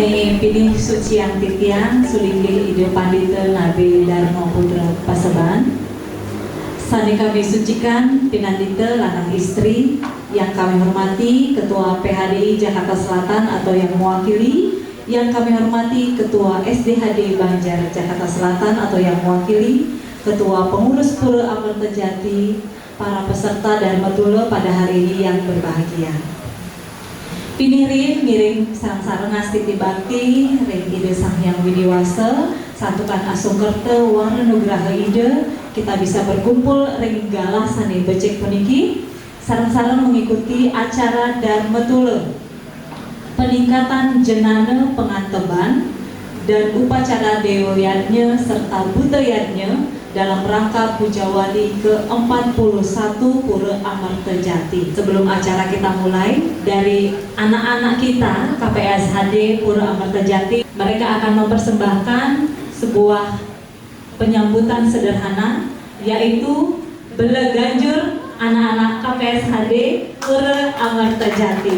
Sane pilih suciang titian sulinggi ide pandita Nabi Dharma Putra Paseban. Sane kami sucikan pinandita lanang istri yang kami hormati Ketua PHDI Jakarta Selatan atau yang mewakili, yang kami hormati Ketua SDHD Banjar Jakarta Selatan atau yang mewakili, Ketua Pengurus Pura Amerta Jati, para peserta dan Matula pada hari ini yang berbahagia. Pinirin ngiring sarang-sarang ngastiti bakti ring ide sang yang widiwasa santukan asungkerta warna nugraha ide kita bisa berkumpul ring galah sane becek puniki sarang-sarang mengikuti acara Dharma Tula peningkatan jenana penganteban dan upacara deoyatnya serta budayatnya dalam rangka Pujawali ke-41 Pura Amerta Jati. Sebelum acara kita mulai, dari anak-anak kita KPSHD Pura Amerta Jati, mereka akan mempersembahkan sebuah penyambutan sederhana, yaitu Bela Ganjur anak-anak KPSHD Pura Amerta Jati.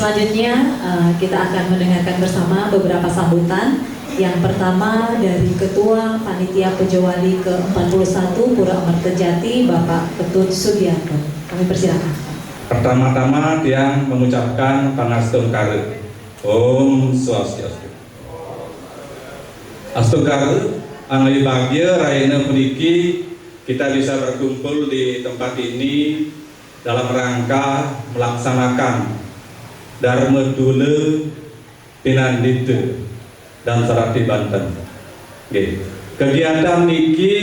Selanjutnya kita akan mendengarkan bersama beberapa sambutan. Yang pertama dari Ketua Panitia Pejawali ke-41 Pura Amartejati, Bapak Ketut Sugiarto. Kami persilakan. Pertama-tama tiang mengucapkan panastung kare. Om Swastiastu. Astu kare, angli bahagia raina puniki kita bisa berkumpul di tempat ini dalam rangka melaksanakan Dharma Dule Pinandite dan Serati Banten. Kegiatan niki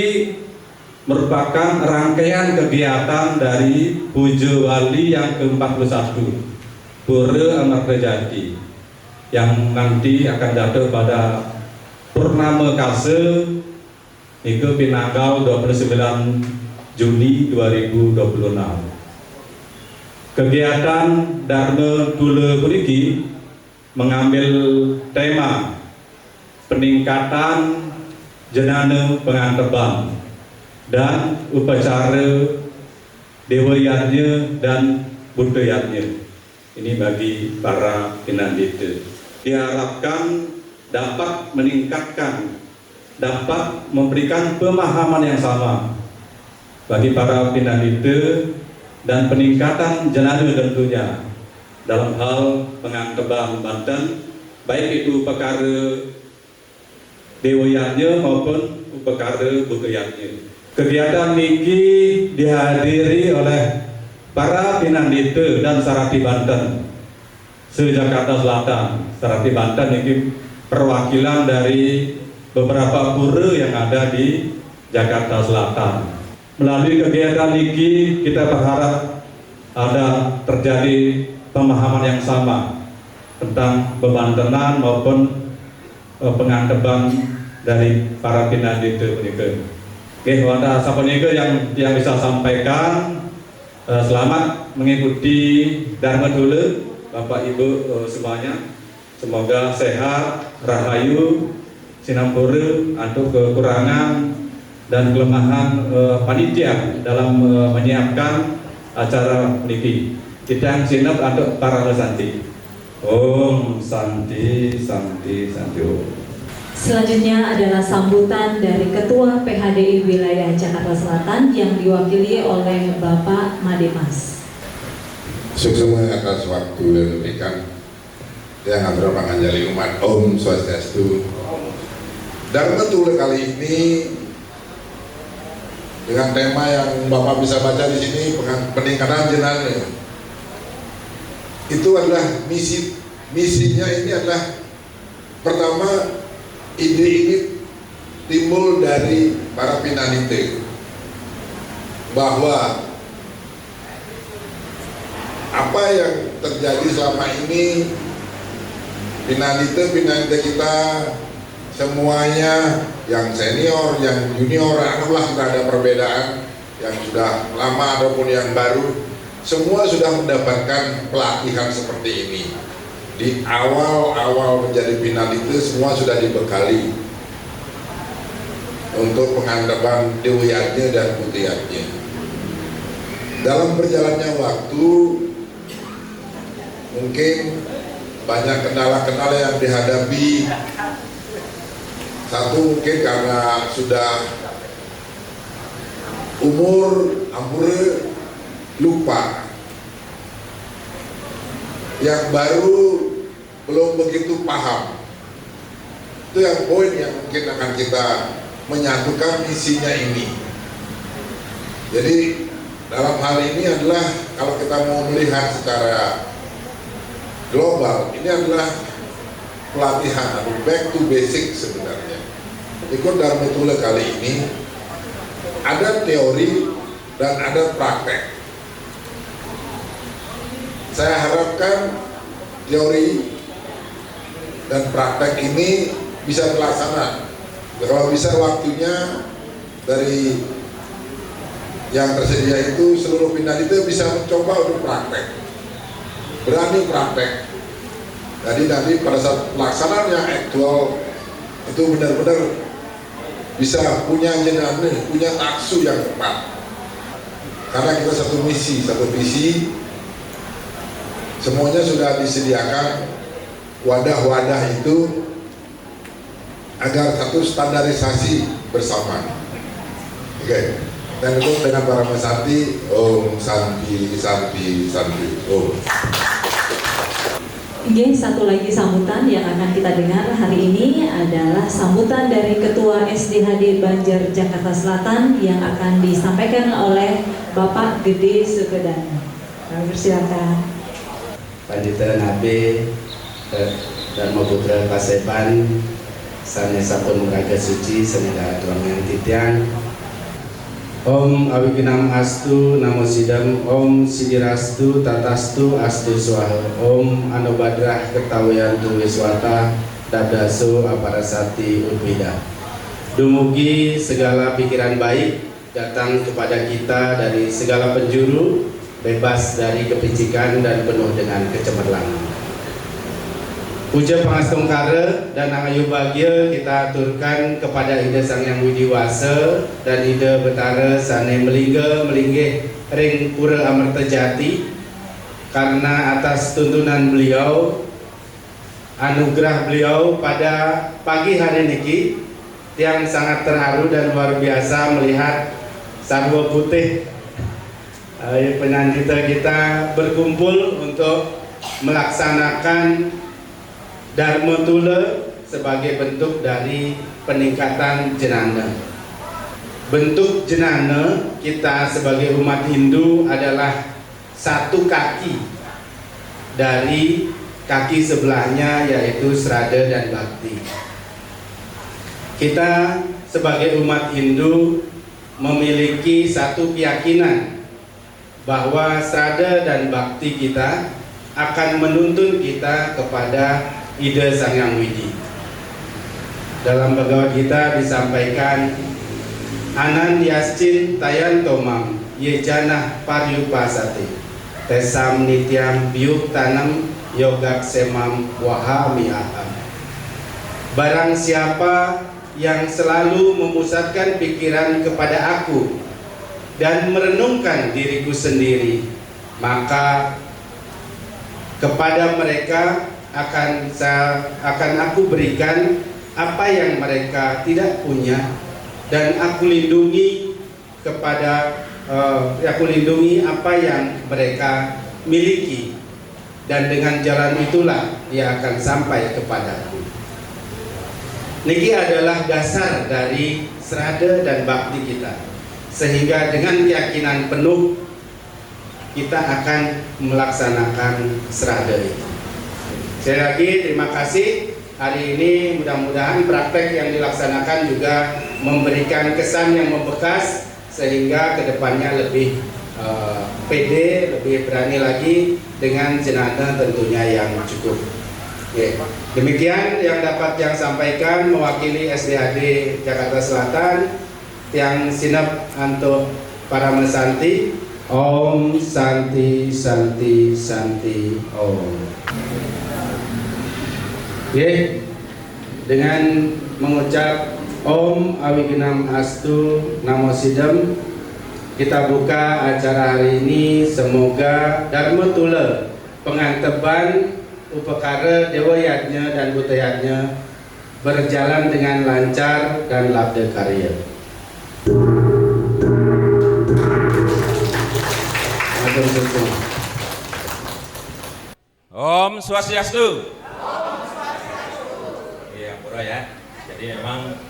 merupakan rangkaian kegiatan dari Puja Wali yang ke-41 Pura Amartejati yang nanti akan jatuh pada Purnama Kase itu Pinanggal 29 Juni 2026. Kegiatan Dharma Dule puniki mengambil tema peningkatan jenana penganteban dan upacara dewayatnya dan budayatnya. Ini bagi para pinandita. Diharapkan dapat meningkatkan, dapat memberikan pemahaman yang sama bagi para pinandita dan peningkatan jenana tentunya dalam hal penganteban Banten, baik itu perkara dewayatnya maupun perkara budayatnya. Kegiatan niki dihadiri oleh para pinandita dan Serati Banten se-Jakarta Selatan. Serati Banten ini perwakilan dari beberapa pura yang ada di Jakarta Selatan. Melalui kegiatan niki kita berharap ada terjadi pemahaman yang sama tentang bebantenan maupun penganteban dari para pinandita menika. Oke, wadah siapa yang bisa sampaikan. Selamat mengikuti Dharma Dule Bapak Ibu semuanya. Semoga sehat, rahayu, sinampura, atau kekurangan dan kelemahan panitia dalam menyiapkan acara niki. Kita sinap untuk para lesanti. Om Santi Santi Santi Om. Selanjutnya adalah sambutan dari Ketua PHDI Wilayah Jakarta Selatan yang diwakili oleh Bapak Mademas. Sukses atas waktu dan diberikan yang atur panganjali umat. Om Swastiastu. Dharma Dule kali ini dengan tema yang Bapak bisa baca di sini, peningkatan jenana. Itu adalah misinya ini adalah pertama, ide ini timbul dari para pinandita bahwa apa yang terjadi selama ini pinandita kita semuanya yang senior, yang junior, anggaplah sudah ada perbedaan yang sudah lama ataupun yang baru, semua sudah mendapatkan pelatihan seperti ini. Di awal menjadi pinandita semua sudah dibekali untuk penganteban dewayatnya dan budayatnya. Dalam berjalannya waktu mungkin banyak kendala-kendala yang dihadapi. Satu mungkin karena sudah umur ampure lupa. Yang baru belum begitu paham. Itu yang poin yang mungkin akan kita menyatukan isinya ini. Jadi dalam hal ini adalah kalau kita mau melihat secara global, ini adalah pelatihan atau back to basic sebenarnya. Ikut Dharma Dule kali ini ada teori dan ada praktek. Saya harapkan teori dan praktek ini bisa terlaksana. Kalau bisa waktunya dari yang tersedia itu seluruh pinandita bisa mencoba untuk praktek, berani praktek. Jadi nanti pada saat pelaksanaan yang aktual itu benar-benar bisa punya jenana, punya taksu yang tepat. Karena kita satu misi, satu visi. semuanya sudah disediakan wadah-wadah itu agar satu standarisasi bersama. Oke, dan itu dengan para mesanti, Om Santi Santi Santi Om. Oke, satu lagi sambutan yang akan kita dengar hari ini adalah sambutan dari Ketua SDHD Banjar Jakarta Selatan yang akan disampaikan oleh Bapak Gede Sukedana. Kami persilakan. Pandita Nabe Dharma Putra Kasepan Sanesa Pun Raga Suci Saneda Tuangan Titian Om Awiginam Astu Namo Sidam Om Sidirastu Tatastu Astu Swaha Om Anubadrah Ketawayantu Wiswata Dadasu Aparasati Udwida. Dumugi segala pikiran baik datang kepada kita dari segala penjuru, bebas dari kepicikan dan penuh dengan kecemerlangan. Puja Pangastungkara dan Angayu Bagya kita aturkan kepada Ida Sang Yang Widiwasa dan Ida Betara Sane Melingga Melinggih Ring Pura Amerta Jati, karena atas tuntunan beliau, anugerah beliau pada pagi hari niki yang sangat terharu dan luar biasa melihat sarwa putih penandita kita berkumpul untuk melaksanakan Dharma Tula sebagai bentuk dari peningkatan jenana. Bentuk jenana kita sebagai umat Hindu adalah satu kaki dari kaki sebelahnya, yaitu Srada dan Bakti. Kita sebagai umat Hindu memiliki satu keyakinan bahwa Srada dan Bakti kita akan menuntun kita kepada Ida Sang Yang Widi. Dalam Bhagavad Gita disampaikan, Anan Yascin Tayan Tomam Yejanah Paryupasati Tesam Nityam Biuk Tanam Yogak Semam Wahami Aham. Barang siapa yang selalu memusatkan pikiran kepada aku dan merenungkan diriku sendiri, maka kepada mereka akan aku berikan apa yang mereka tidak punya, dan aku lindungi apa yang mereka miliki, dan dengan jalan itulah dia akan sampai kepadaku. Niki adalah dasar dari Srada dan Bakti kita, sehingga dengan keyakinan penuh kita akan melaksanakan Srada itu. Sekali lagi terima kasih. Hari ini mudah-mudahan praktek yang dilaksanakan juga memberikan kesan yang membekas, sehingga kedepannya lebih pede, lebih berani lagi dengan jenazah tentunya yang cukup. Oke. Demikian yang dapat yang sampaikan mewakili SDHD Jakarta Selatan yang sinap untuk para mesanti. Om Santi Santi Santi Om. Oke, dengan mengucap Om Awiginam Astu Namo Sidam, kita buka acara hari ini. Semoga Dharma Tula penganteban upakara dewayatnya dan butayatnya berjalan dengan lancar dan labda karya. Om Swastiastu. Iya, pura ya. Jadi memang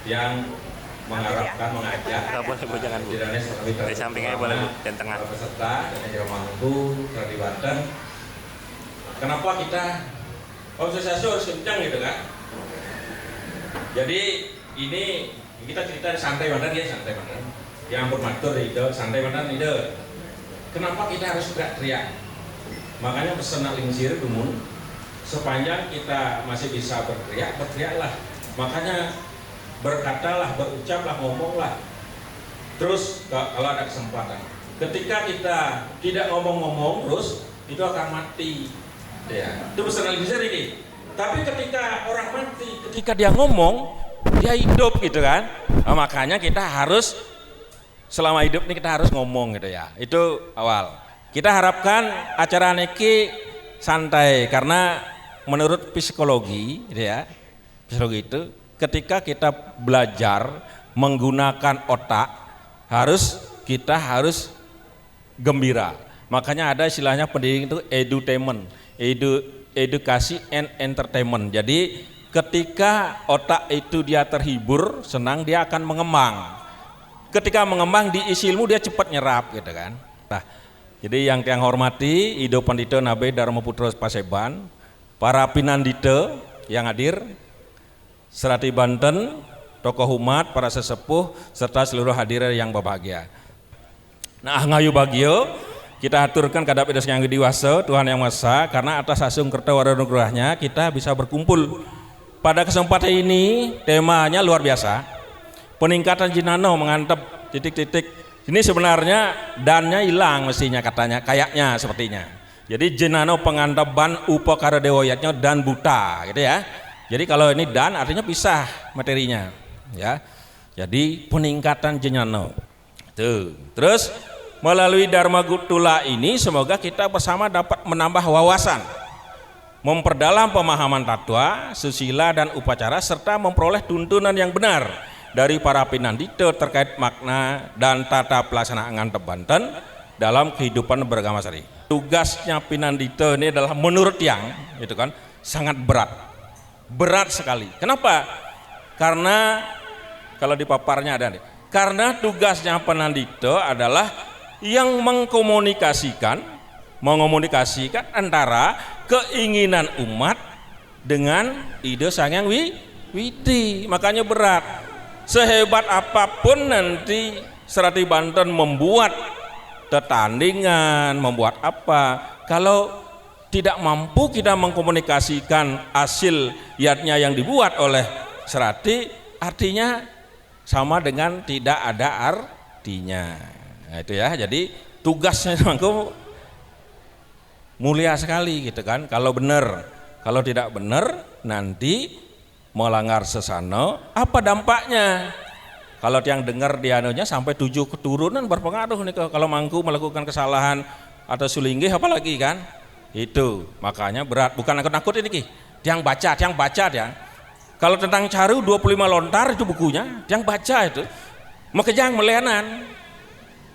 yang mengharapkan mengajak. Nggak boleh, Bu, jangan, Bu. Di samping aja boleh, Bu, dan tengah. Peserta dan yang mampu terlibatkan. Kenapa kita Om Swastiastu harus kencang gitu kan? Jadi ini kita cerita santai benar ya, santai benar. Yang bermatur itu santai benar itu. Kenapa kita harus teriak-teriak? Makanya pesan lingsir dumun, sepanjang kita masih bisa berteriak, berteriaklah. Makanya berkatalah, berucaplah, ngomonglah. Terus kalau ada kesempatan. Ketika kita tidak ngomong-ngomong terus, itu akan mati. Ya, itu pesan lingsir ini. Tapi ketika orang mati, ketika dia ngomong, dia hidup gitu kan. Nah, makanya kita harus selama hidup ini kita harus ngomong gitu ya. Itu awal. Kita harapkan acara niki santai, karena menurut psikologi gitu ya, psikologi itu ketika kita belajar menggunakan otak kita harus gembira. Makanya ada istilahnya pendidikan itu edutainment, edukasi and entertainment. Jadi ketika otak itu dia terhibur, senang, dia akan mengembang. Ketika mengembang diisi ilmu dia cepat nyerap gitu kan. Nah, jadi yang hormati Ido Pandito Nabe Dharma Putra Paseban, para pinandita yang hadir, Serati Banten, tokoh umat, para sesepuh, serta seluruh hadirin yang berbahagia. Nah, ngayu bagio kita aturkan kadap edos yang diwasa Tuhan Yang Maha Esa, karena atas asung kerta waranugrahnya kita bisa berkumpul. Pada kesempatan ini temanya luar biasa, peningkatan jinano mengantep titik-titik. Ini sebenarnya dannya hilang mestinya, katanya, kayaknya sepertinya. Jadi jinano penganteban upakara dewoyatnya dan buta gitu ya. Jadi kalau ini dan artinya pisah materinya ya. Jadi peningkatan jinano tuh. Terus melalui Dharma Gutula ini semoga kita bersama dapat menambah wawasan, memperdalam pemahaman tatwa, susila dan upacara, serta memperoleh tuntunan yang benar dari para pinandita terkait makna dan tata pelaksanaan ngantep Banten dalam kehidupan beragama sehari. Tugasnya pinandita ini adalah menurut yang itu kan sangat berat sekali. Kenapa? Karena kalau di paparnya ada nih, karena tugasnya pinandita adalah yang mengomunikasikan antara keinginan umat dengan ide Sang Hyang Widi. Makanya berat. Sehebat apapun nanti Serati Banten membuat tetandingan, membuat apa, kalau tidak mampu kita mengkomunikasikan hasil yatnya yang dibuat oleh Serati, artinya sama dengan tidak ada artinya. Nah, itu ya, jadi tugasnya mangku mulia sekali gitu kan. Kalau benar, kalau tidak benar nanti melanggar sesana, apa dampaknya? Kalau yang dengar dianunya sampai 7 keturunan berpengaruh nih kalau mangku melakukan kesalahan atau sulinggih apalagi kan. Itu makanya berat, bukan nakut-nakut ini yang baca dia. Kalau tentang Caru 25 lontar itu bukunya, yang baca itu makanya melehanan.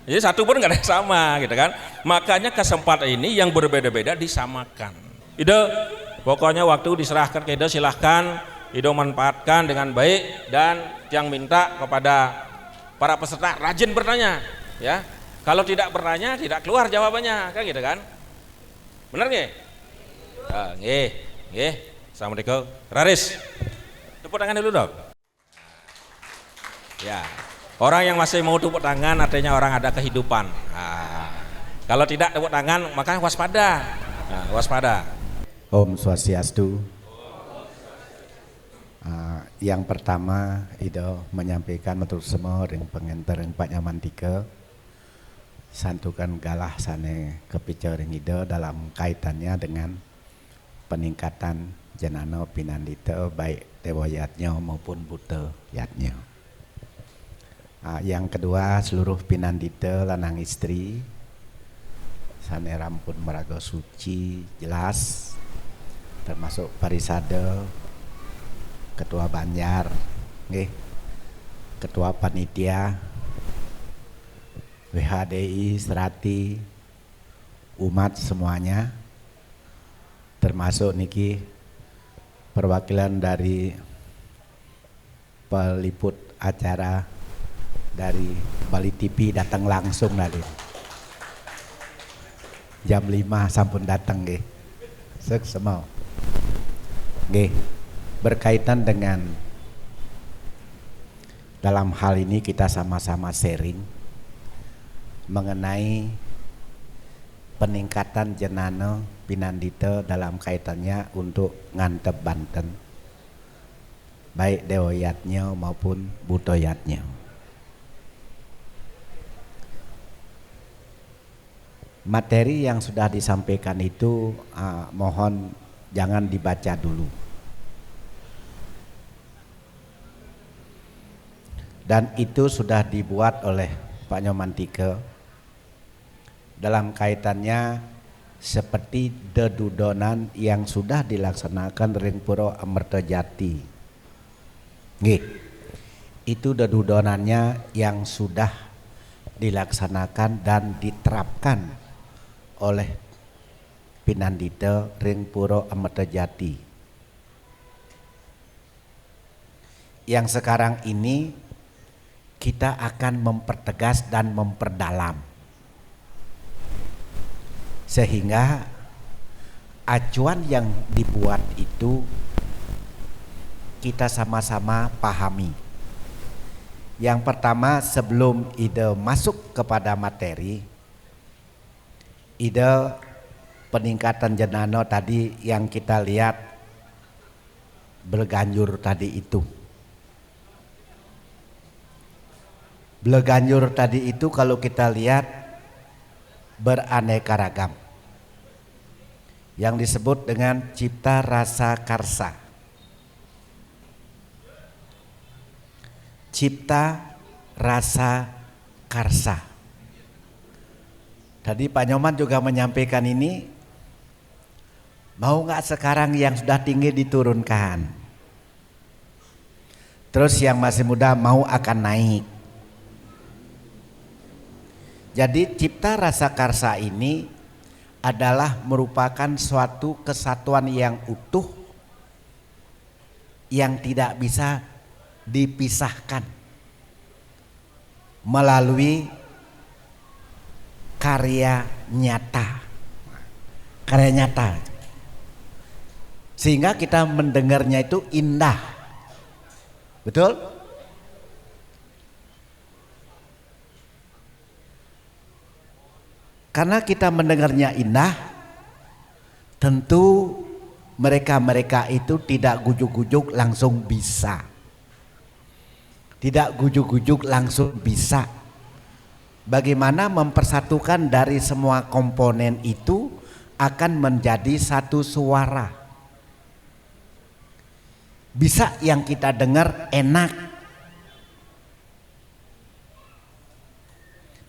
Jadi satu pun nggak ada yang sama gitu kan. Makanya kesempatan ini yang berbeda-beda disamakan. Ido pokoknya waktu diserahkan ke Ido, silahkan Ido manfaatkan dengan baik, dan yang minta kepada para peserta rajin bertanya ya. Kalau tidak bertanya tidak keluar jawabannya kan gitu kan. Benar nggih? Nggih. Assalamualaikum. Raris. Tepuk tangan dulu dong. Ya. Orang yang masih mau tepuk tangan artinya orang ada kehidupan. Nah, kalau tidak tepuk tangan maka waspada. Nah, waspada. Om Swastiastu. Yang pertama Ido menyampaikan untuk semua dengan pengantar Pak Nyaman 3 santukan galah sane kepicaring Ido dalam kaitannya dengan peningkatan jenano pinandita baik dewoyatnya maupun buta yatnya. Yang kedua seluruh pinandita lanang istri sane rampun meraga suci jelas, termasuk parisade, ketua Banjar, ketua panitia, WHDI, Serati, umat semuanya, termasuk niki perwakilan dari peliput acara dari Bali TV datang langsung tadi. Jam 5 sampun datang nggih. Semua. Nggih. Berkaitan dengan dalam hal ini kita sama-sama sharing mengenai peningkatan jenana pinandita dalam kaitannya untuk ngantep Banten, baik dewoyatnya maupun butoyatnya. Materi yang sudah disampaikan itu mohon jangan dibaca dulu. Dan itu sudah dibuat oleh Pak Nyoman 3 dalam kaitannya seperti dedudonan yang sudah dilaksanakan ring pura Amertajati. Nggih. Itu dedudonannya yang sudah dilaksanakan dan diterapkan oleh Pinandita ring pura Amertajati. Yang sekarang ini kita akan mempertegas dan memperdalam sehingga acuan yang dibuat itu kita sama-sama pahami. Yang pertama, sebelum ide masuk kepada materi, ide peningkatan jenano tadi yang kita lihat berganjur tadi itu. Berganjur tadi itu kalau kita lihat beraneka ragam yang disebut dengan cipta rasa karsa. Cipta rasa karsa. Tadi Pak Nyoman juga menyampaikan ini, mau nggak sekarang yang sudah tinggi diturunkan, terus yang masih muda mau akan naik. Jadi cipta rasa karsa ini adalah merupakan suatu kesatuan yang utuh yang tidak bisa dipisahkan melalui karya nyata. Karya nyata. Sehingga kita mendengarnya itu indah. Betul? Karena kita mendengarnya indah, tentu mereka-mereka itu tidak gujuk-gujuk langsung bisa. Tidak gujuk-gujuk langsung bisa. Bagaimana mempersatukan dari semua komponen itu akan menjadi satu suara. Bisa yang kita dengar enak.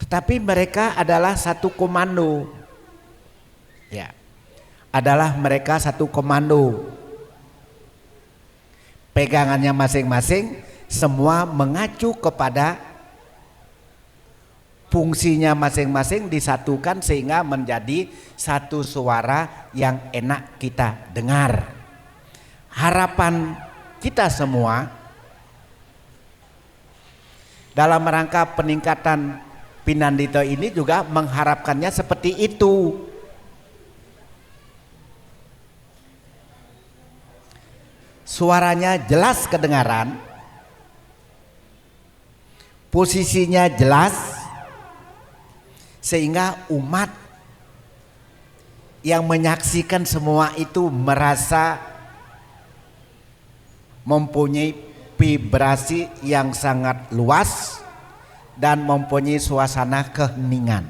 Tetapi mereka adalah satu komando. Ya. Adalah mereka satu komando. Pegangannya masing-masing semua mengacu kepada fungsinya masing-masing disatukan sehingga menjadi satu suara yang enak kita dengar. Harapan kita semua dalam rangka peningkatan Pinandita ini juga mengharapkannya seperti itu. Suaranya jelas kedengaran, posisinya jelas, sehingga umat yang menyaksikan semua itu merasa mempunyai vibrasi yang sangat luas dan mempunyai suasana keheningan.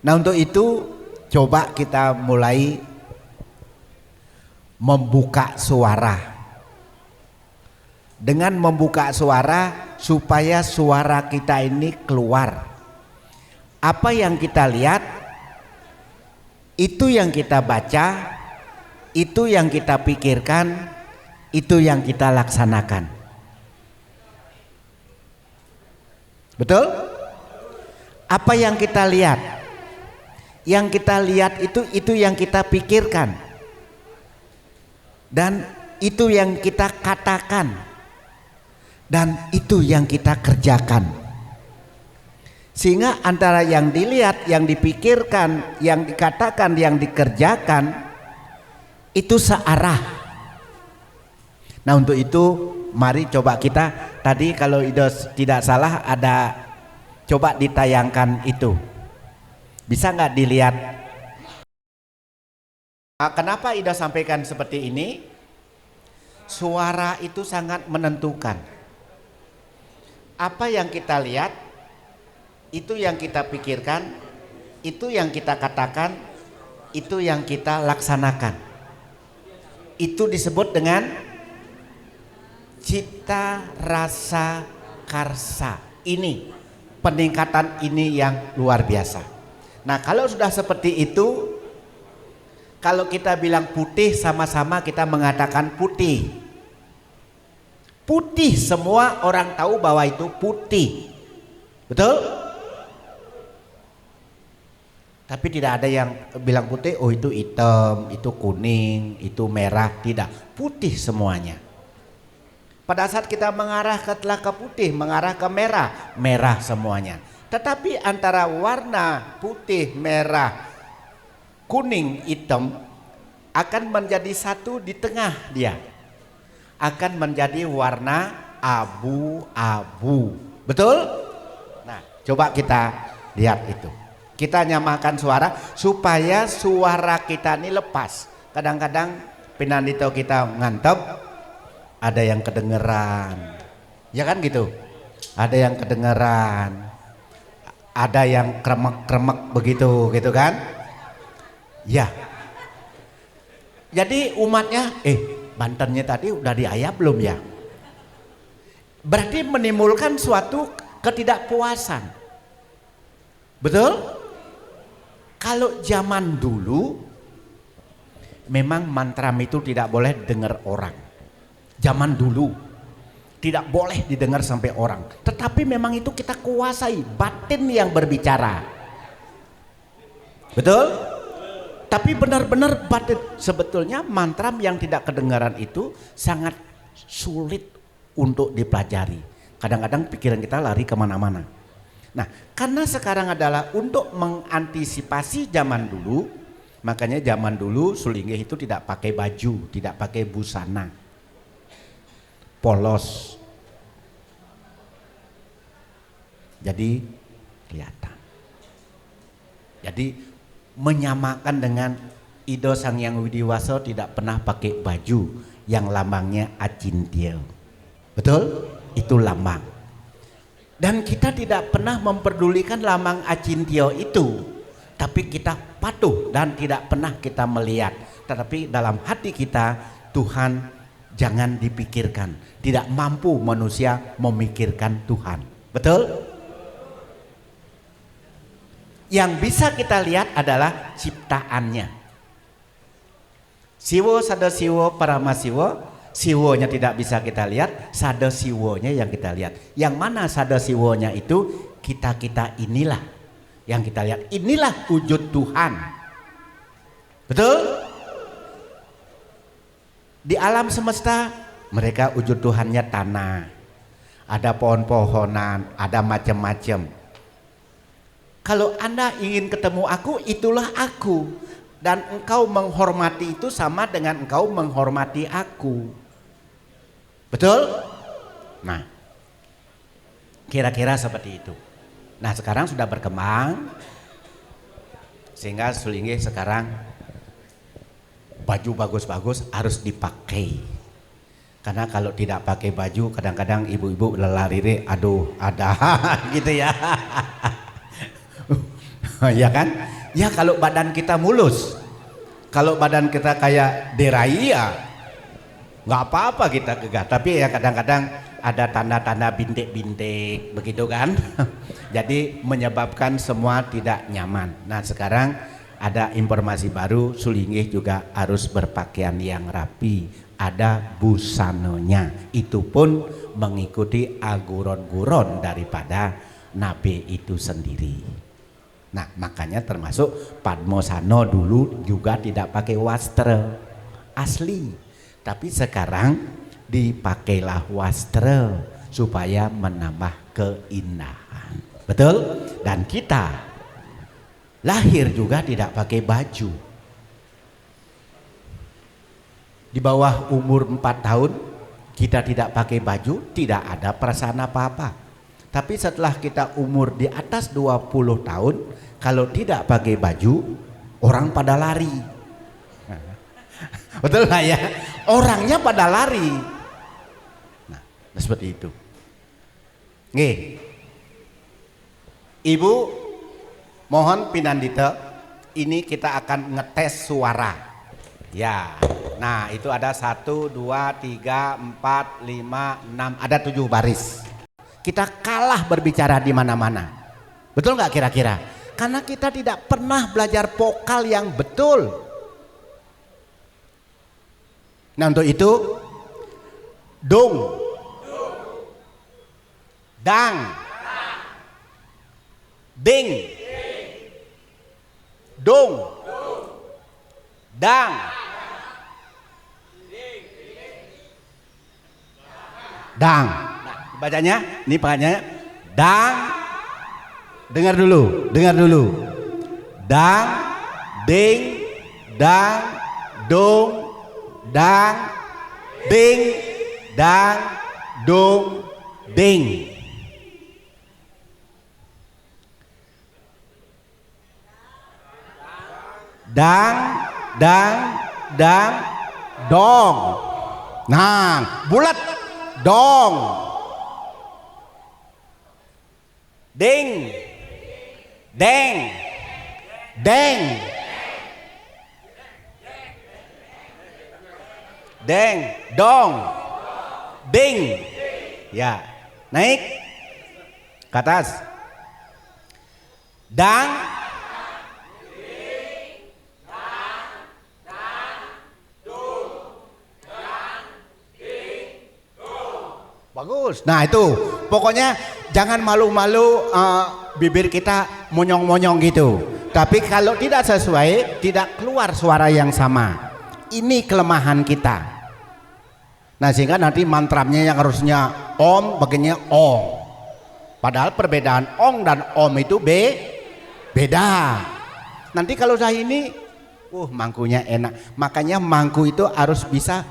Nah, untuk itu coba kita mulai membuka suara. Dengan membuka suara supaya suara kita ini keluar. Apa yang kita lihat, itu yang kita baca, itu yang kita pikirkan, itu yang kita laksanakan. Betul? Apa yang kita lihat? Yang kita lihat itu yang kita pikirkan. Dan itu yang kita katakan. Dan itu yang kita kerjakan. Sehingga antara yang dilihat, yang dipikirkan, yang dikatakan, yang dikerjakan itu searah. Nah, untuk itu mari coba kita tadi kalau tidak salah ada coba ditayangkan itu. Bisa nggak dilihat? Nah, kenapa Ida sampaikan seperti ini? Suara itu sangat menentukan. Apa yang kita lihat, itu yang kita pikirkan, itu yang kita katakan, itu yang kita laksanakan. Itu disebut dengan cipta rasa karsa. Ini peningkatan ini yang luar biasa. Nah, kalau sudah seperti itu, kalau kita bilang putih, sama-sama kita mengatakan putih. Putih, semua orang tahu bahwa itu putih. Betul? Tapi tidak ada yang bilang putih, oh itu hitam, itu kuning, itu merah. Tidak, putih semuanya. Pada saat kita mengarah ke telaka putih, mengarah ke merah, merah semuanya. Tetapi antara warna putih, merah, kuning, hitam akan menjadi satu di tengah dia. Akan menjadi warna abu-abu. Betul? Nah, coba kita lihat itu. Kita nyamakan suara supaya suara kita ini lepas. Kadang-kadang pinandito kita ngantep, ada yang kedengeran, ya kan gitu. Ada yang kedengeran, ada yang kremek-kremek begitu, gitu kan? Ya. Jadi umatnya, Bantennya tadi udah diayap belum ya? Berarti menimbulkan suatu ketidakpuasan. Betul? Kalau zaman dulu memang mantram itu tidak boleh dengar orang. Zaman dulu tidak boleh didengar sampai orang. Tetapi memang itu kita kuasai, batin yang berbicara. Betul? Tapi benar-benar batin. Sebetulnya mantram yang tidak kedengaran itu sangat sulit untuk dipelajari. Kadang-kadang pikiran kita lari kemana-mana. Nah, karena sekarang adalah untuk mengantisipasi zaman dulu, makanya zaman dulu Sulinggih itu tidak pakai baju, tidak pakai busana, polos. Jadi kelihatan. Jadi menyamakan dengan Ido Sang Hyang Widiwasa tidak pernah pakai baju yang lambangnya Acintya. Betul? Itu lambang. Dan kita tidak pernah memperdulikan lambang Acintya itu, tapi kita patuh dan tidak pernah kita melihat. Tetapi dalam hati kita, Tuhan jangan dipikirkan. Tidak mampu manusia memikirkan Tuhan. Betul? Yang bisa kita lihat adalah ciptaannya. Siwo sada siwo parama siwo. Siwonya tidak bisa kita lihat, sada siwonya yang kita lihat. Yang mana sada siwonya itu kita inilah yang kita lihat. Inilah wujud Tuhan. Betul? Di alam semesta mereka wujud Tuhannya tanah. Ada pohon-pohonan, ada macam-macam. Kalau Anda ingin ketemu aku, itulah aku. Dan engkau menghormati itu sama dengan engkau menghormati aku. Betul? Nah, kira-kira seperti itu. Nah, sekarang sudah berkembang sehingga Sulinggih sekarang baju bagus-bagus harus dipakai. Karena kalau tidak pakai baju, kadang-kadang ibu-ibu lelarire, aduh ada gitu ya. Ya kan? Ya kalau badan kita mulus, kalau badan kita kayak derai ya nggak apa-apa kita gegah. Tapi ya kadang-kadang ada tanda-tanda bintik-bintik begitu kan. Jadi menyebabkan semua tidak nyaman. Nah sekarang ada informasi baru, Sulinggih juga harus berpakaian yang rapi. Ada busanonya. Itu pun mengikuti aguron-guron daripada Nabi itu sendiri. Nah makanya termasuk Padmosano dulu juga tidak pakai wastra asli. Tapi sekarang dipakailah wastra supaya menambah keindahan. Betul? Dan kita lahir juga tidak pakai baju. Di bawah umur 4 tahun kita tidak pakai baju, tidak ada perasaan apa-apa. Tapi setelah kita umur di atas 20 tahun, kalau tidak pakai baju, orang pada lari. Betul nggak ya? Orangnya pada lari. Nah, seperti itu. Nggih. Ibu, mohon pinandita, ini kita akan ngetes suara. Ya. Nah, itu ada 1, 2, 3, 4, 5, 6, ada 7 baris. kita kalah berbicara di mana-mana. Betul nggak kira-kira? Karena kita tidak pernah belajar vokal yang betul. Nah untuk itu, dung, dang, ding, dung, dang, dang. Nah, bacanya, ini bacanya dang. Dengar dulu, dang, ding, dang, dung, dang, ding, dang, dung, ding. Dang, dang, dang, dong. Nah, bulat, dong. Ding, deng, deng, deng, dong, ding. Ya, naik ke atas. Dang, bagus. Nah itu pokoknya jangan malu-malu bibir kita monyong-monyong gitu. Tapi kalau tidak sesuai, tidak keluar suara yang sama. Ini kelemahan kita. Nah sehingga nanti mantramnya yang harusnya om, bagiannya ong. Padahal perbedaan ong dan om itu beda. Nanti kalau saya ini, mangkunya enak. Makanya mangku itu harus bisa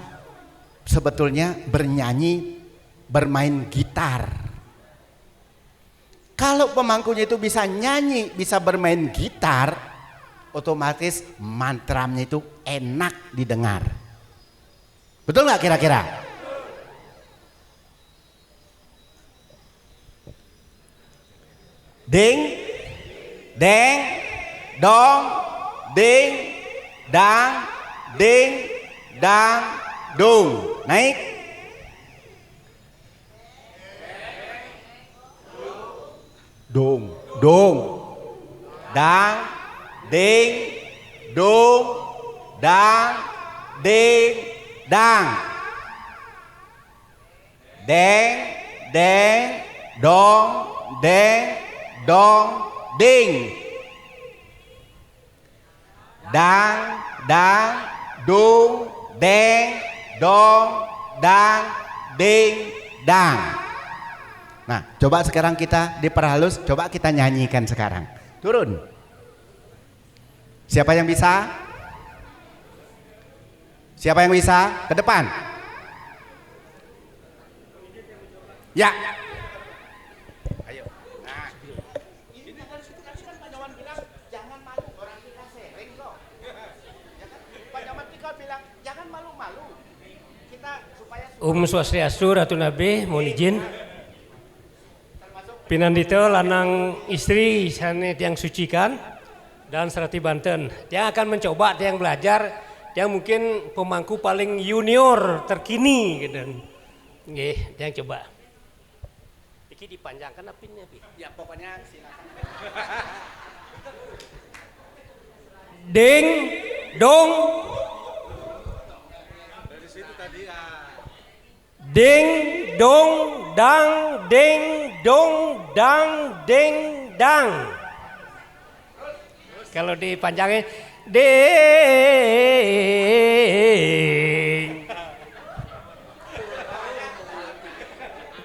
sebetulnya bernyanyi, bermain gitar. Kalau pemangkunya itu bisa nyanyi, bisa bermain gitar, otomatis mantramnya itu enak didengar. Betul nggak kira-kira? Ding, deng, dong, ding, dang, ding, dang, dung. Naik. Dung, dung, dang, ding, dung, dang, ding, dang, deng, deng, dong, deng, dong, ding, dang, dang, dung, deng, dong, dang, ding, dang. Nah, coba sekarang kita diperhalus, coba kita nyanyikan sekarang. Turun. Siapa yang bisa? Siapa yang bisa? Ke depan. Ya. Ayo. Nah. Ini dari situ kan Pak Jawan bilang jangan malu, orang kita sering kok. Ya kan? Pak Jawan bilang jangan malu-malu. Kita supaya Swastiastu, Ratu Nabi, mohon izin. Pinandito lanang istri sana tiang sucikan dan Serati Banten. Dia akan mencoba, dia yang belajar, dia mungkin pemangku paling junior terkini gitu. Nggih, dia yang coba. Iki dipanjangkan apinnya, Pi? ya pokoknya silakan. Ding, dong. Dari situ tadi Ding, dong, dang, ding, dong, dang, ding, dang. Kalau dipanjangin, ding.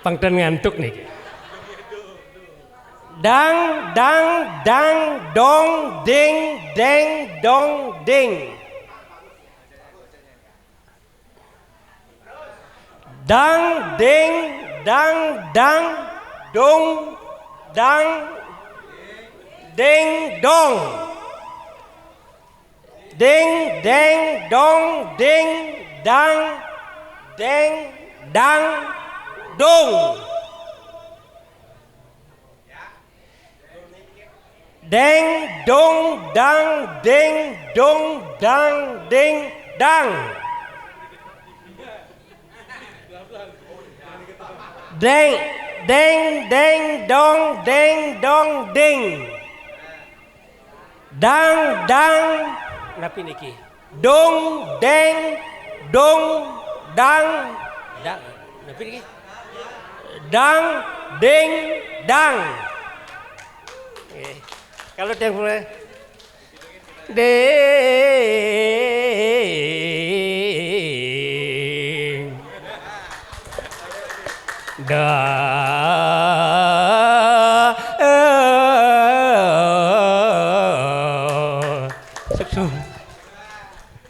Pangten ngantuk nih. Dang, dang, dang, dong, ding, deng, dong, ding. Dang, ding, dang, dang, dong, dang, ding, dong. Ding, deng, dong, ding, dang, deng, dang, dong. Deng, dong, dang, ding, dong, dang, ding, dang. Deng, deng deng dong deng dong deng. Dang dang napi niki. Dong deng dong dang dang napi niki. Dang deng dang. Kalau yang mulai deng da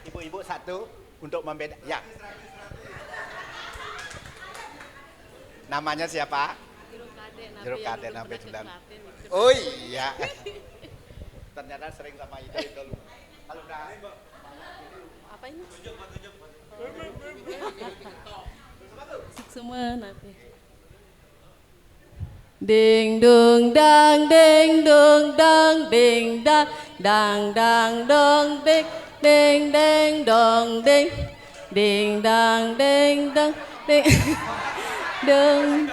Ibu-ibu satu untuk membeda. Ya. Namanya siapa? Jeruk Kaden sampai 9. Oh iya. Ternyata sering sama itu dulu. Kalau udah Apa ini? Semua nanti. Ding dong dang ding dong dang ding dang dang dang dong ding ding ding dong ding ding dang ding dong ding dong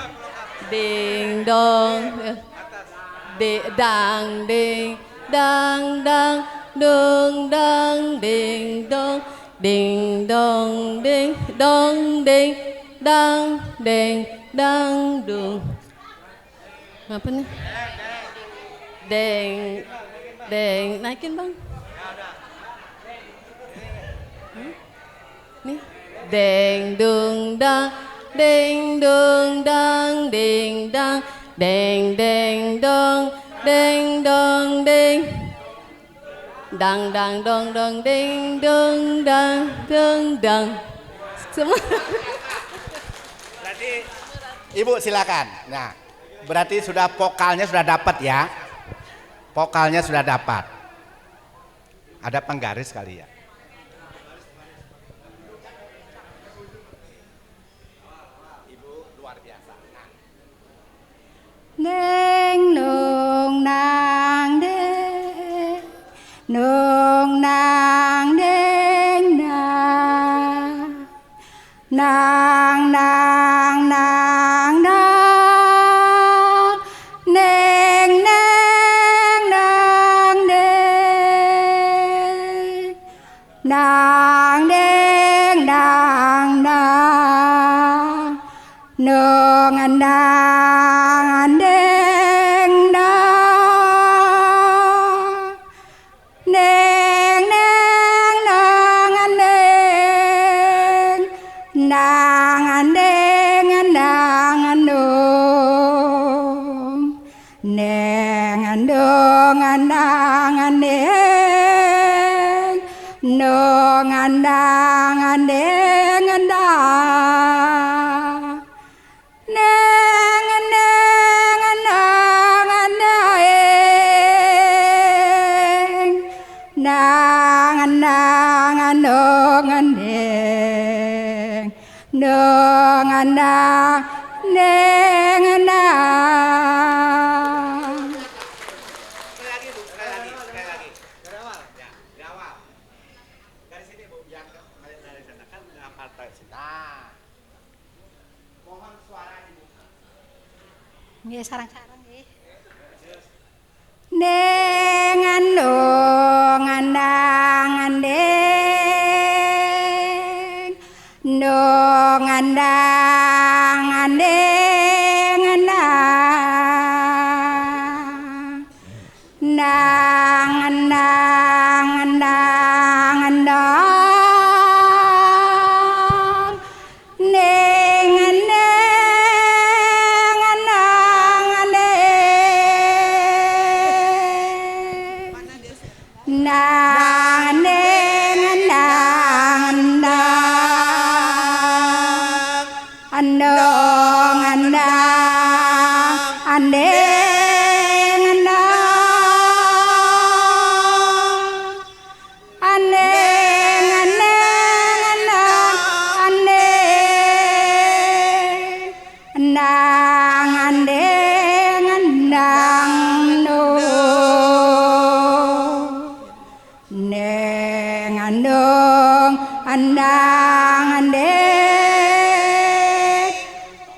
ding dong dang ding dang dang dong dang ding dong ding dong ding dong ding dang ding dang dong. Apa nih? Deng deng naikin bang. Nih deng dung dang ding dung dang ding dang deng deng dong ding dong ding dang dang dong dong ding dung dang dung dang. Semua. Berarti Ibu silakan. Nah, berarti sudah vokalnya sudah dapat ya. Vokalnya sudah dapat. Ada penggaris kali ya. Ibu luar biasa. Nah. Neng nung nang deng nung nang deng nang nang nang nang nang neng neng nang deng nang deng nang nang nung nang deng nang neng neng nang deng nang deng nang nung neng dong nang deng nung nang deng nang neng neng nang deng nang nang nung deng nung nang deng nang. Sekali lagi Bu, sekali lagi. Dari awal. Ya, dari awal. Dari sini Bu, yang dari sana kan hafal sini. Nah. Mohon suara Ibu. Nggih sarang-sarang nggih. Dengan dong andang andeng dong andang andeng andang ndang andang andang andang neng neng andang andeng ndang neng andang andang andong andang andeng andang andeng andeng andeng andang andeng andang no neng andong andang andeng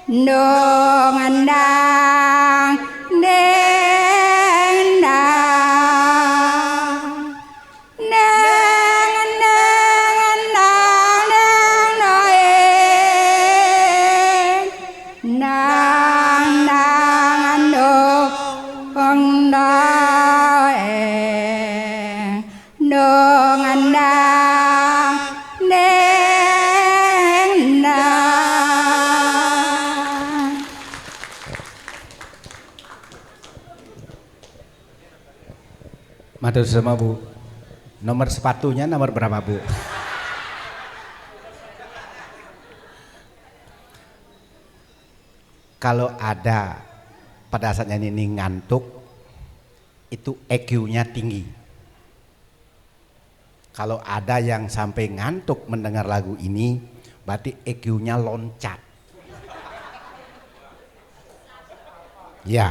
Nung andang deng dang deng deng andang deng noe nang nang andong kong noe nung andang deng dang. Matur sama Bu. Nomor sepatunya nomor berapa Bu? Kalau ada pada saat nyanyi ini ngantuk, itu EQ-nya tinggi. Kalau ada yang sampai ngantuk mendengar lagu ini, berarti EQ-nya loncat. Ya.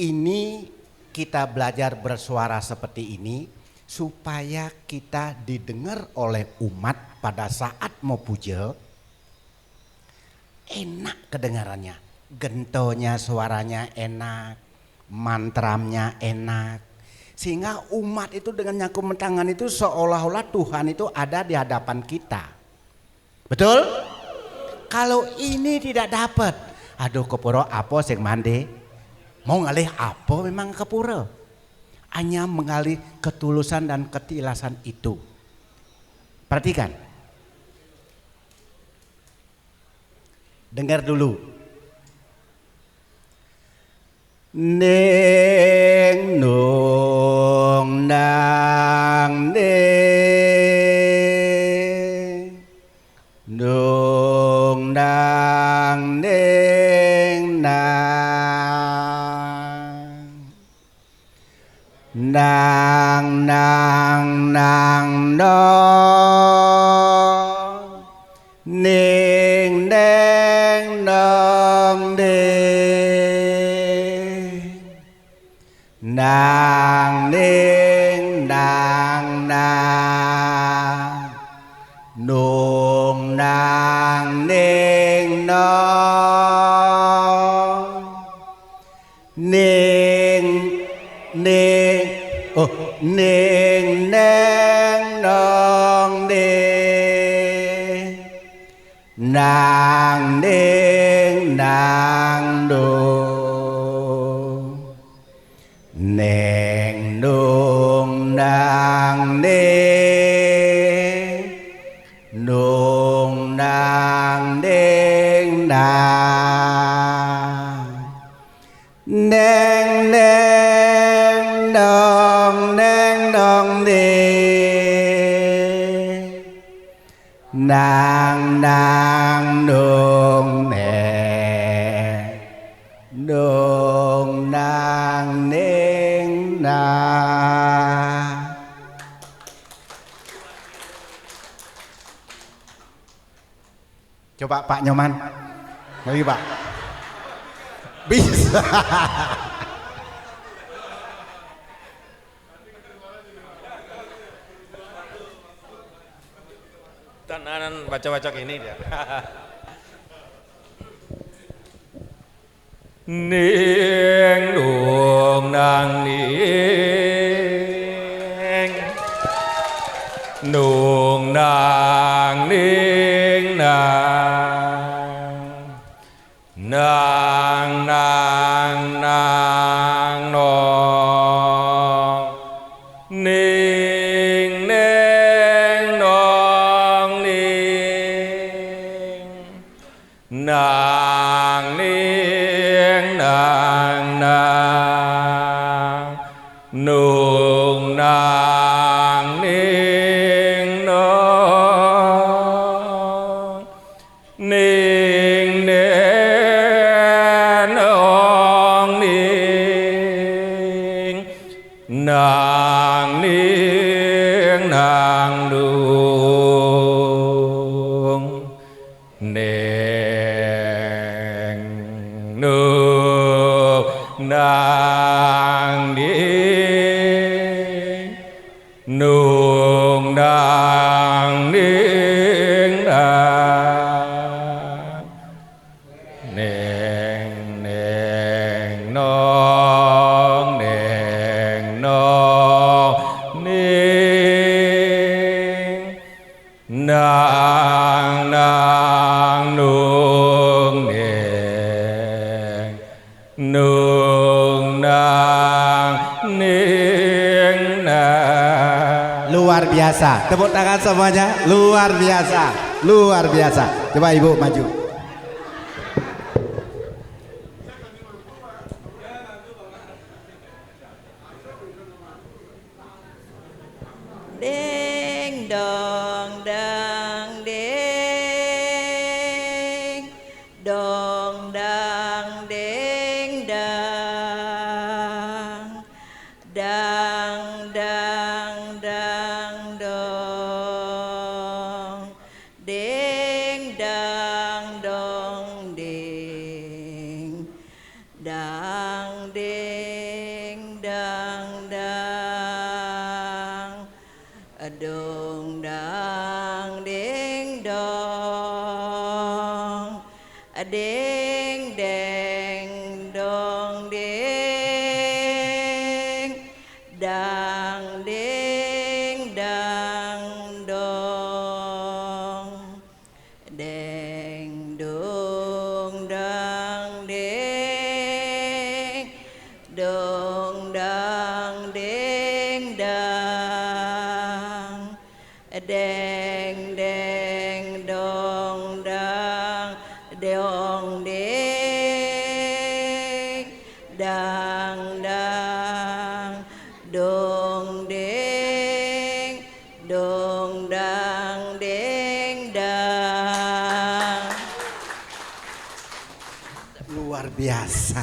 Ini kita belajar bersuara seperti ini supaya kita didengar oleh umat pada saat mau puja, enak kedengarannya, gentonya suaranya enak, mantramnya enak, sehingga umat itu dengan nyakum tangan itu seolah-olah Tuhan itu ada di hadapan kita. Betul? Kalau ini tidak dapat, aduh kepuro apa sing mande? Mau ngalih apa memang kepura? Hanya mengalih ketulusan dan ketilasan itu. Perhatikan. Dengar dulu. Neng nung nang neng nung nang neng nang nang nang nang no ning neng nong ding nang ning nang nang nung nang ning nong ning ning oh ning neng nong ding nang ning nang dong neng nung nang ning nung nang ding nang neng neng nong ding nang nang nung neng nung nang ning nang. Coba Pak Nyoman lagi Pak. Bisa. Tenanan baca-baca ini dia. Ning nung nang ning nung nang ning nang nang nang nang nong ning neng nong ning nang ning nang nang nung nang ning nong ning neng nong ning nang ning nang nung neng nung nang ning nung nang ning nang biasa. Tepuk tangan semuanya. Luar biasa. Luar biasa. Coba Ibu maju. Ding dong dang ding dong dang ding dang dang dang dang dong ding dang dong ding dang ding dang dang dong dang ding dong ding ding dong ding dang ding dang dong ding dong dang ding dong dang ding dang deng deng dong dang dong ding dang dang dong ding dong dang ding dang. Luar biasa.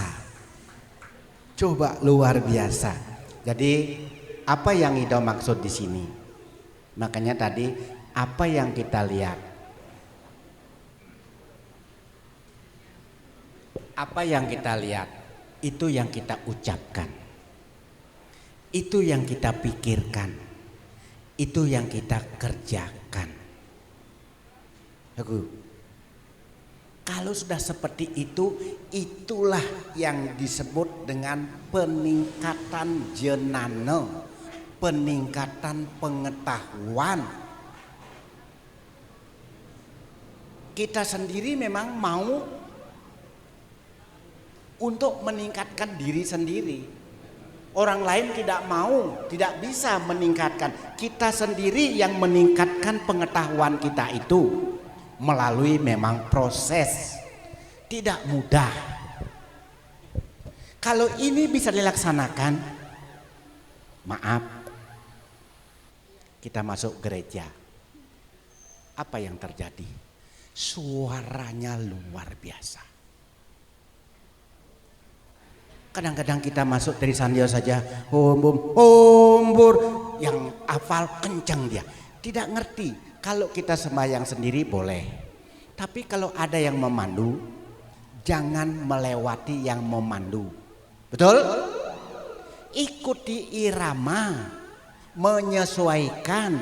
Coba luar biasa. Jadi apa yang Ido maksud di sini? Makanya tadi apa yang kita lihat, apa yang kita lihat, itu yang kita ucapkan, itu yang kita pikirkan, itu yang kita kerjakan. Kalau sudah seperti itu, itulah yang disebut dengan peningkatan jenana. Peningkatan pengetahuan. Kita sendiri memang mau untuk meningkatkan diri sendiri. Orang lain tidak mau, tidak bisa meningkatkan. Kita sendiri yang meningkatkan pengetahuan kita itu melalui memang proses. Tidak mudah. Kalau ini bisa dilaksanakan, maaf, kita masuk gereja, apa yang terjadi? Suaranya luar biasa. Kadang-kadang kita masuk dari sandia saja, ombur, yang hafal kencang dia. Tidak ngerti. Kalau kita sembahyang sendiri boleh, tapi kalau ada yang memandu, jangan melewati yang memandu. Betul? Ikuti irama, menyesuaikan.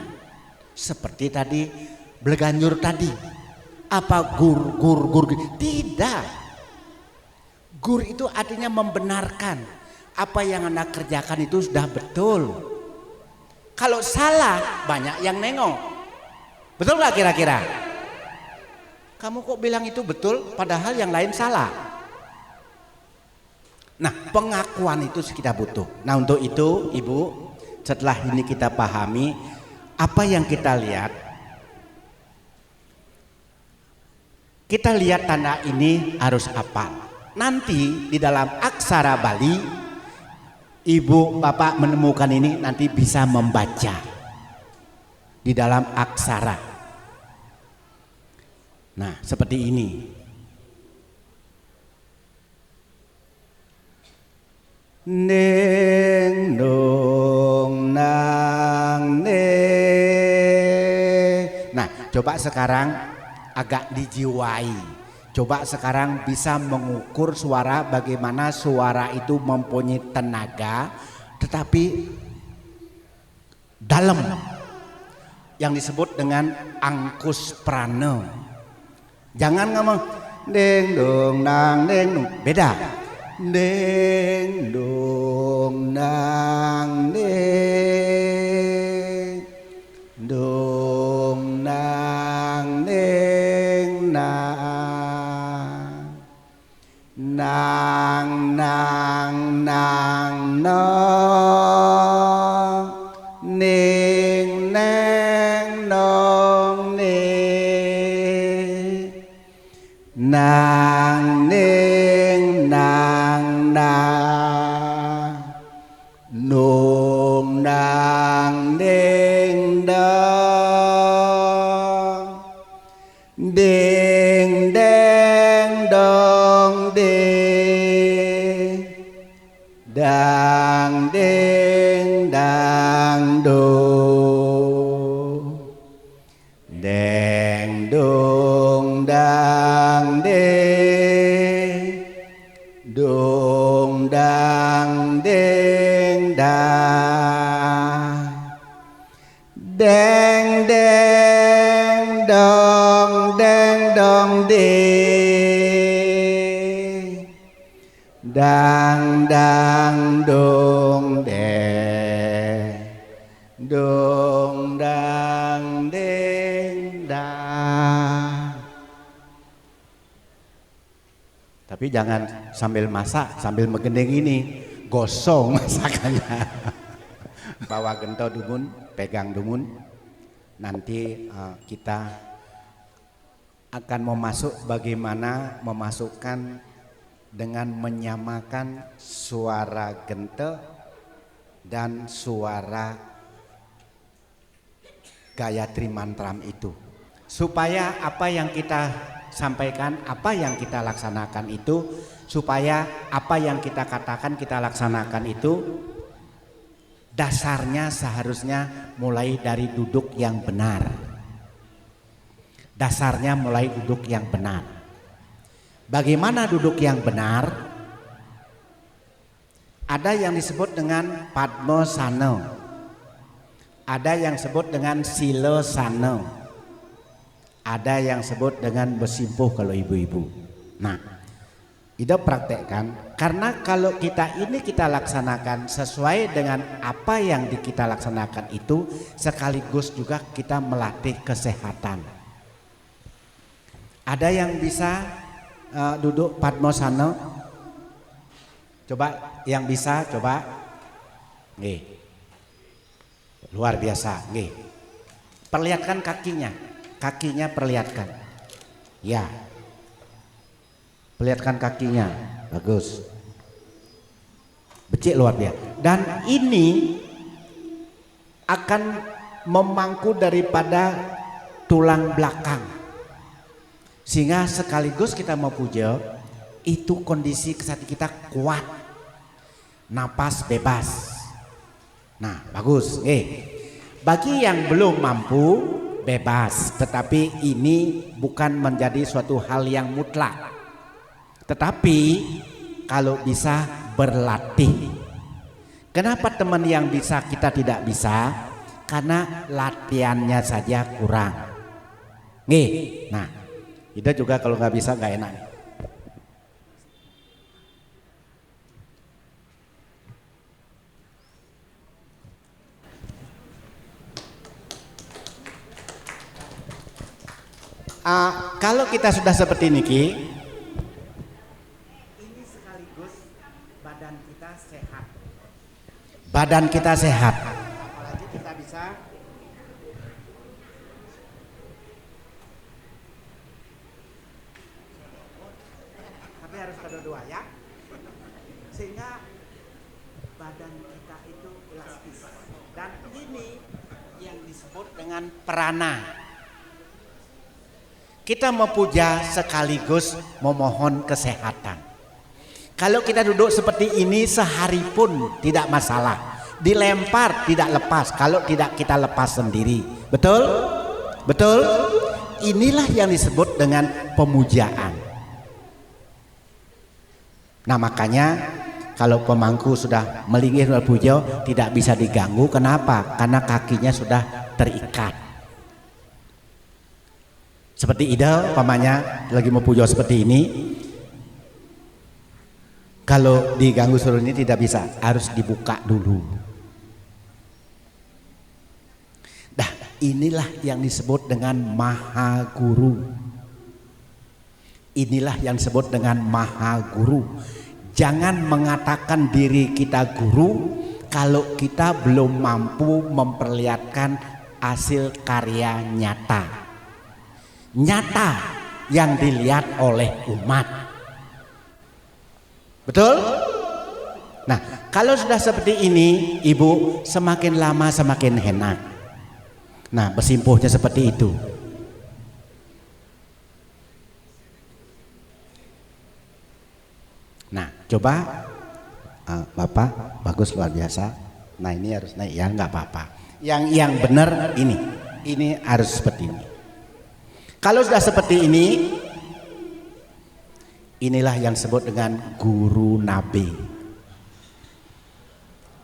Seperti tadi Bleganjur tadi, apa gur tidak. Gur itu artinya membenarkan apa yang Anda kerjakan itu sudah betul. Kalau salah banyak yang nengok. Betul nggak kira-kira? Kamu kok bilang itu betul padahal yang lain salah. Nah, pengakuan itu kita butuh. Nah, untuk itu Ibu, setelah ini kita pahami apa yang kita lihat. Kita lihat tanda ini harus hafal. Nanti di dalam aksara Bali, Ibu Bapak menemukan ini nanti bisa membaca di dalam aksara. Nah, seperti ini. Neng dong nang neng. Nah, coba sekarang agak dijiwai. Coba sekarang bisa mengukur suara, bagaimana suara itu mempunyai tenaga tetapi dalam, yang disebut dengan angkus prana. Jangan ngomong deng dong nang deng, beda. Deng dong nang deng dong nang deng nang nang nang no ning neng nang ning nang na nung nang ning dong ding deng dong ding dang ding dang do deng dung dang ding dung dang ding dang deng deng dong ding dang dang dung deng dung dang ding dang. Tapi jangan sambil masak, sambil menggendeng ini, gosong masakannya. Bawa gento dumun, pegang dumun. Nanti kita akan memasuk bagaimana memasukkan dengan menyamakan suara gente dan suara Gayatri Mantram itu. Supaya apa yang kita sampaikan, apa yang kita laksanakan itu, supaya apa yang kita katakan, kita laksanakan itu dasarnya seharusnya mulai dari duduk yang benar. Dasarnya mulai duduk yang benar. Bagaimana duduk yang benar? Ada yang disebut dengan Padmosana, ada yang disebut dengan Silosana, ada yang disebut dengan bersimpuh kalau ibu-ibu. Nah, itu praktekkan, karena kalau kita laksanakan sesuai dengan apa yang kita laksanakan itu, sekaligus juga kita melatih kesehatan. Ada yang bisa duduk Padmosana? Coba yang bisa, coba. Nih, luar biasa. Nih, perlihatkan kakinya, kakinya perlihatkan. Ya, perlihatkan kakinya, bagus. Becik luar biasa. Dan ini akan memangku daripada tulang belakang, sehingga sekaligus kita mau puja itu kondisi kesehatan kita kuat, napas bebas. Nah, bagus. Bagi yang belum mampu bebas, tetapi ini bukan menjadi suatu hal yang mutlak. Tetapi kalau bisa berlatih. Kenapa teman yang bisa kita tidak bisa? Karena latihannya saja kurang. Nah, kita juga kalau nggak bisa nggak enak. Kalau kita sudah seperti ini, ini sekaligus badan kita sehat. Badan kita sehat. Apalagi kita bisa tapi harus kedua-dua ya, sehingga badan kita itu elastis. Dan ini yang disebut dengan prana. Kita memuja sekaligus memohon kesehatan. Kalau kita duduk seperti ini sehari pun tidak masalah. Dilempar tidak lepas kalau tidak kita lepas sendiri. Betul? Betul? Inilah yang disebut dengan pemujaan. Nah, makanya kalau pemangku sudah melinggih berpuja tidak bisa diganggu. Kenapa? Karena kakinya sudah terikat. Seperti ide, pamannya lagi mau puja seperti ini. Kalau diganggu seluruh ini tidak bisa, harus dibuka dulu. Nah, inilah yang disebut dengan Maha Guru. Inilah yang disebut dengan Maha Guru. Jangan mengatakan diri kita guru kalau kita belum mampu memperlihatkan hasil karya nyata. Nyata yang dilihat oleh umat. Betul? Nah, kalau sudah seperti ini, Ibu, semakin lama semakin enak. Nah, bersimpuhnya seperti itu. Nah, coba Bapak, bagus, luar biasa. Nah, ini harus naik ya, nggak apa-apa. Yang benar ini harus seperti ini. Kalau sudah seperti ini, inilah yang disebut dengan guru nabi.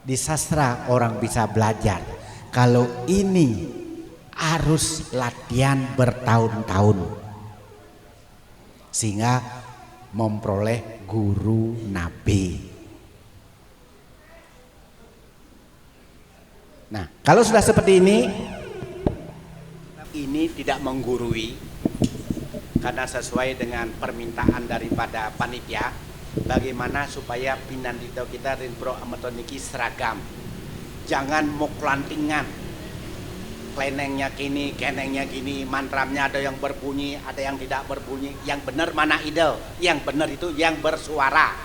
Di sastra orang bisa belajar. Kalau ini harus latihan bertahun-tahun sehingga memperoleh guru nabi. Nah, kalau sudah seperti ini tidak menggurui karena sesuai dengan permintaan daripada panitia, bagaimana supaya pinandito kita rinpro amatoniki seragam. Jangan muklantingan, klenengnya gini, kenengnya gini, mantramnya ada yang berbunyi, ada yang tidak berbunyi. Yang benar mana ide? Yang benar itu yang bersuara.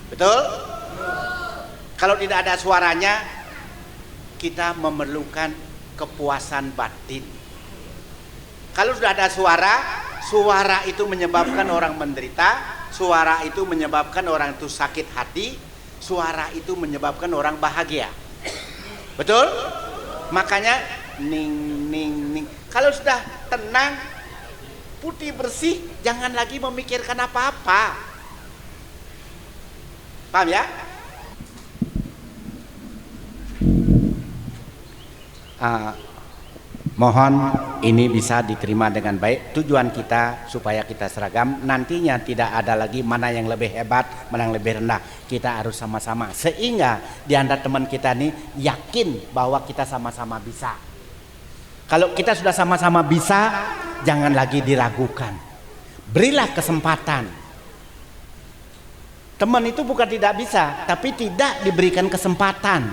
Betul? Kalau tidak ada suaranya, kita memerlukan kepuasan batin. Kalau sudah ada suara, suara itu menyebabkan orang menderita, suara itu menyebabkan orang itu sakit hati, suara itu menyebabkan orang bahagia. Betul? Makanya ning ning ning. Kalau sudah tenang, putih bersih, jangan lagi memikirkan apa-apa. Paham ya? Mohon ini bisa diterima dengan baik. Tujuan kita supaya kita seragam. Nantinya tidak ada lagi mana yang lebih hebat, mana yang lebih rendah. Kita harus sama-sama. Sehingga di antara teman kita ini yakin bahwa kita sama-sama bisa. Kalau kita sudah sama-sama bisa, jangan lagi diragukan. Berilah kesempatan. Teman itu bukan tidak bisa, tapi tidak diberikan kesempatan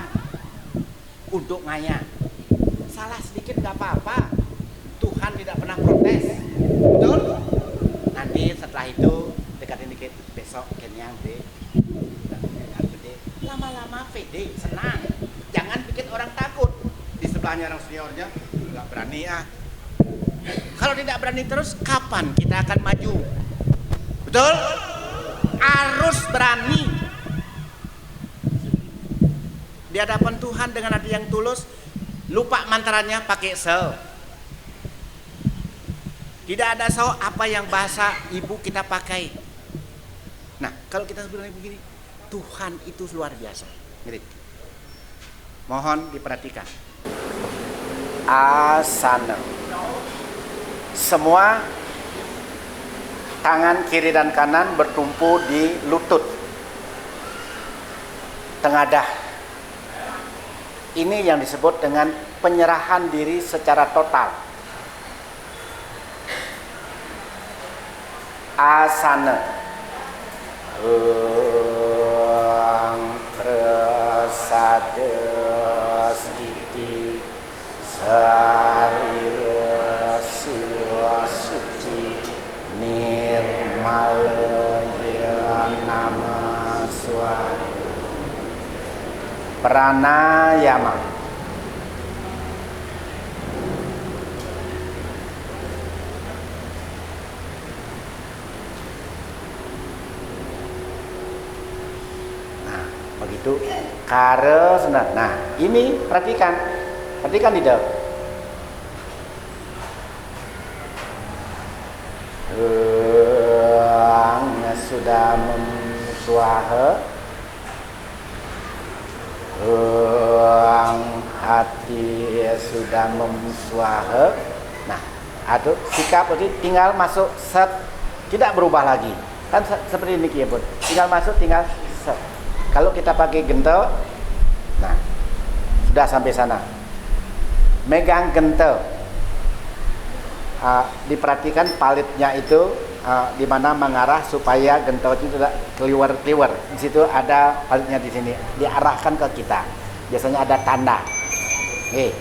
untuk ngayal. Salah sedikit nggak apa-apa, Tuhan tidak pernah protes, betul? Nanti setelah itu dekatin dikit, besok kenyang deh, lama-lama pede, senang. Jangan bikin orang takut. Di sebelahnya orang seniornya nggak berani ah. Kalau tidak berani terus, kapan kita akan maju? Betul? Harus berani. Di hadapan Tuhan dengan hati yang tulus. Lupa mantranya pakai se. Tidak ada so apa yang bahasa ibu kita pakai. Nah, kalau kita sebenarnya begini, Tuhan itu luar biasa. Ngerti? Mohon diperhatikan. Asana. Semua tangan kiri dan kanan bertumpu di lutut. Tengadah. Ini yang disebut dengan penyerahan diri secara total. Asana. Prasades iti sarira siwa suci nirmalaya nama swara. Pranayama. Nah, begitu. Kare senat. Nah, ini perhatikan di dalam. Sudah memsuaha. Hati sudah memsuaha. Nah, aduh, sikap itu tinggal masuk set, tidak berubah lagi. Kan seperti ini ya, Bud. Tinggal masuk, tinggal set. Kalau kita pakai gentel, nah, sudah sampai sana. Megang gentel. Diperhatikan palitnya itu di mana mengarah supaya gentel itu tidak keliwar-keliwar. Di situ ada palitnya di sini, diarahkan ke kita. Biasanya ada tanda. Oke.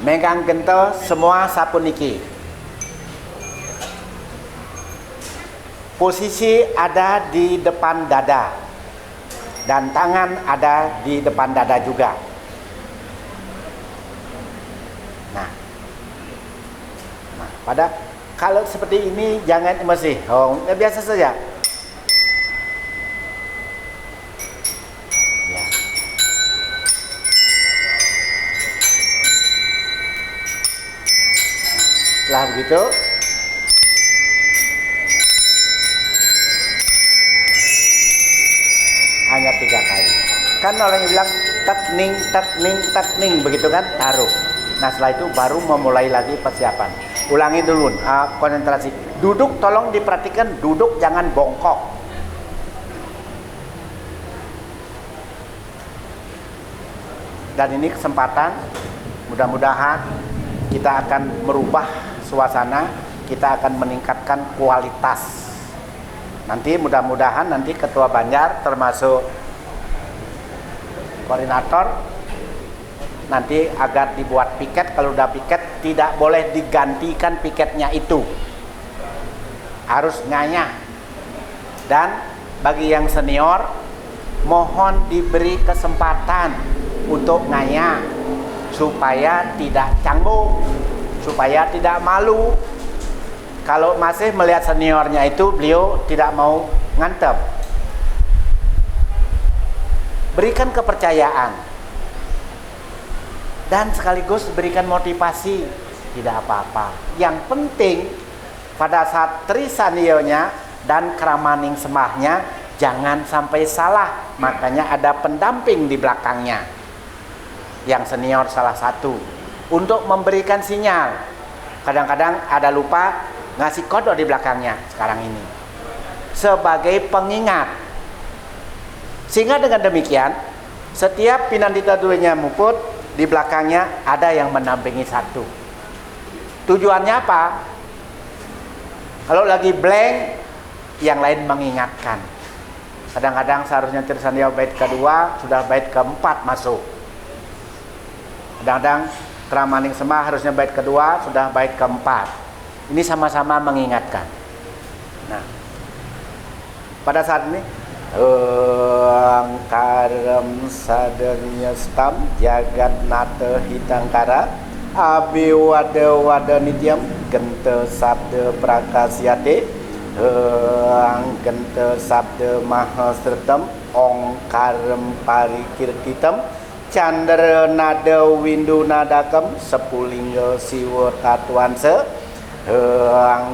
megang gento semua sapuniki. Posisi ada di depan dada dan tangan ada di depan dada juga. Nah, pada kalau seperti ini jangan emosi. Oh, biasa saja. Ya. Setelah begitu, hanya 3 kali. Kan orang yang bilang tekning begitu kan, taruh. Nah setelah itu baru memulai lagi persiapan. Ulangi dulu, konsentrasi. Duduk tolong diperhatikan, duduk jangan bongkok. Dan ini kesempatan, mudah-mudahan kita akan merubah suasana, kita akan meningkatkan kualitas. Nanti mudah-mudahan nanti Ketua Banjar termasuk koordinator nanti agar dibuat piket, kalau udah piket tidak boleh digantikan piketnya itu, harus nganyah. Dan bagi yang senior mohon diberi kesempatan untuk nganyah supaya tidak canggung, supaya tidak malu. Kalau masih melihat seniornya itu beliau tidak mau ngantep. Berikan kepercayaan dan sekaligus berikan motivasi, tidak apa-apa. Yang penting pada saat trisanionya dan kramaning semahnya jangan sampai salah. Makanya ada pendamping di belakangnya, yang senior salah satu, untuk memberikan sinyal. Kadang-kadang ada lupa ngasih kode di belakangnya sekarang ini sebagai pengingat, sehingga dengan demikian setiap pinandita duanya muput di belakangnya ada yang mendampingi satu. Tujuannya apa? Kalau lagi blank, yang lain mengingatkan. Kadang-kadang seharusnya Trisanio bait kedua sudah bait keempat masuk. Kadang-kadang kramaning semah harusnya bait kedua sudah bait keempat. Ini sama-sama mengingatkan. Nah, pada saat ini angkaram sadarnya stam jagat nata hitangkara abi wada nityam genta sabda prakasyate genta sabda mahasretam ongkaram parikirtitam candra nada windu nadakam sepulingga siwa tatuansa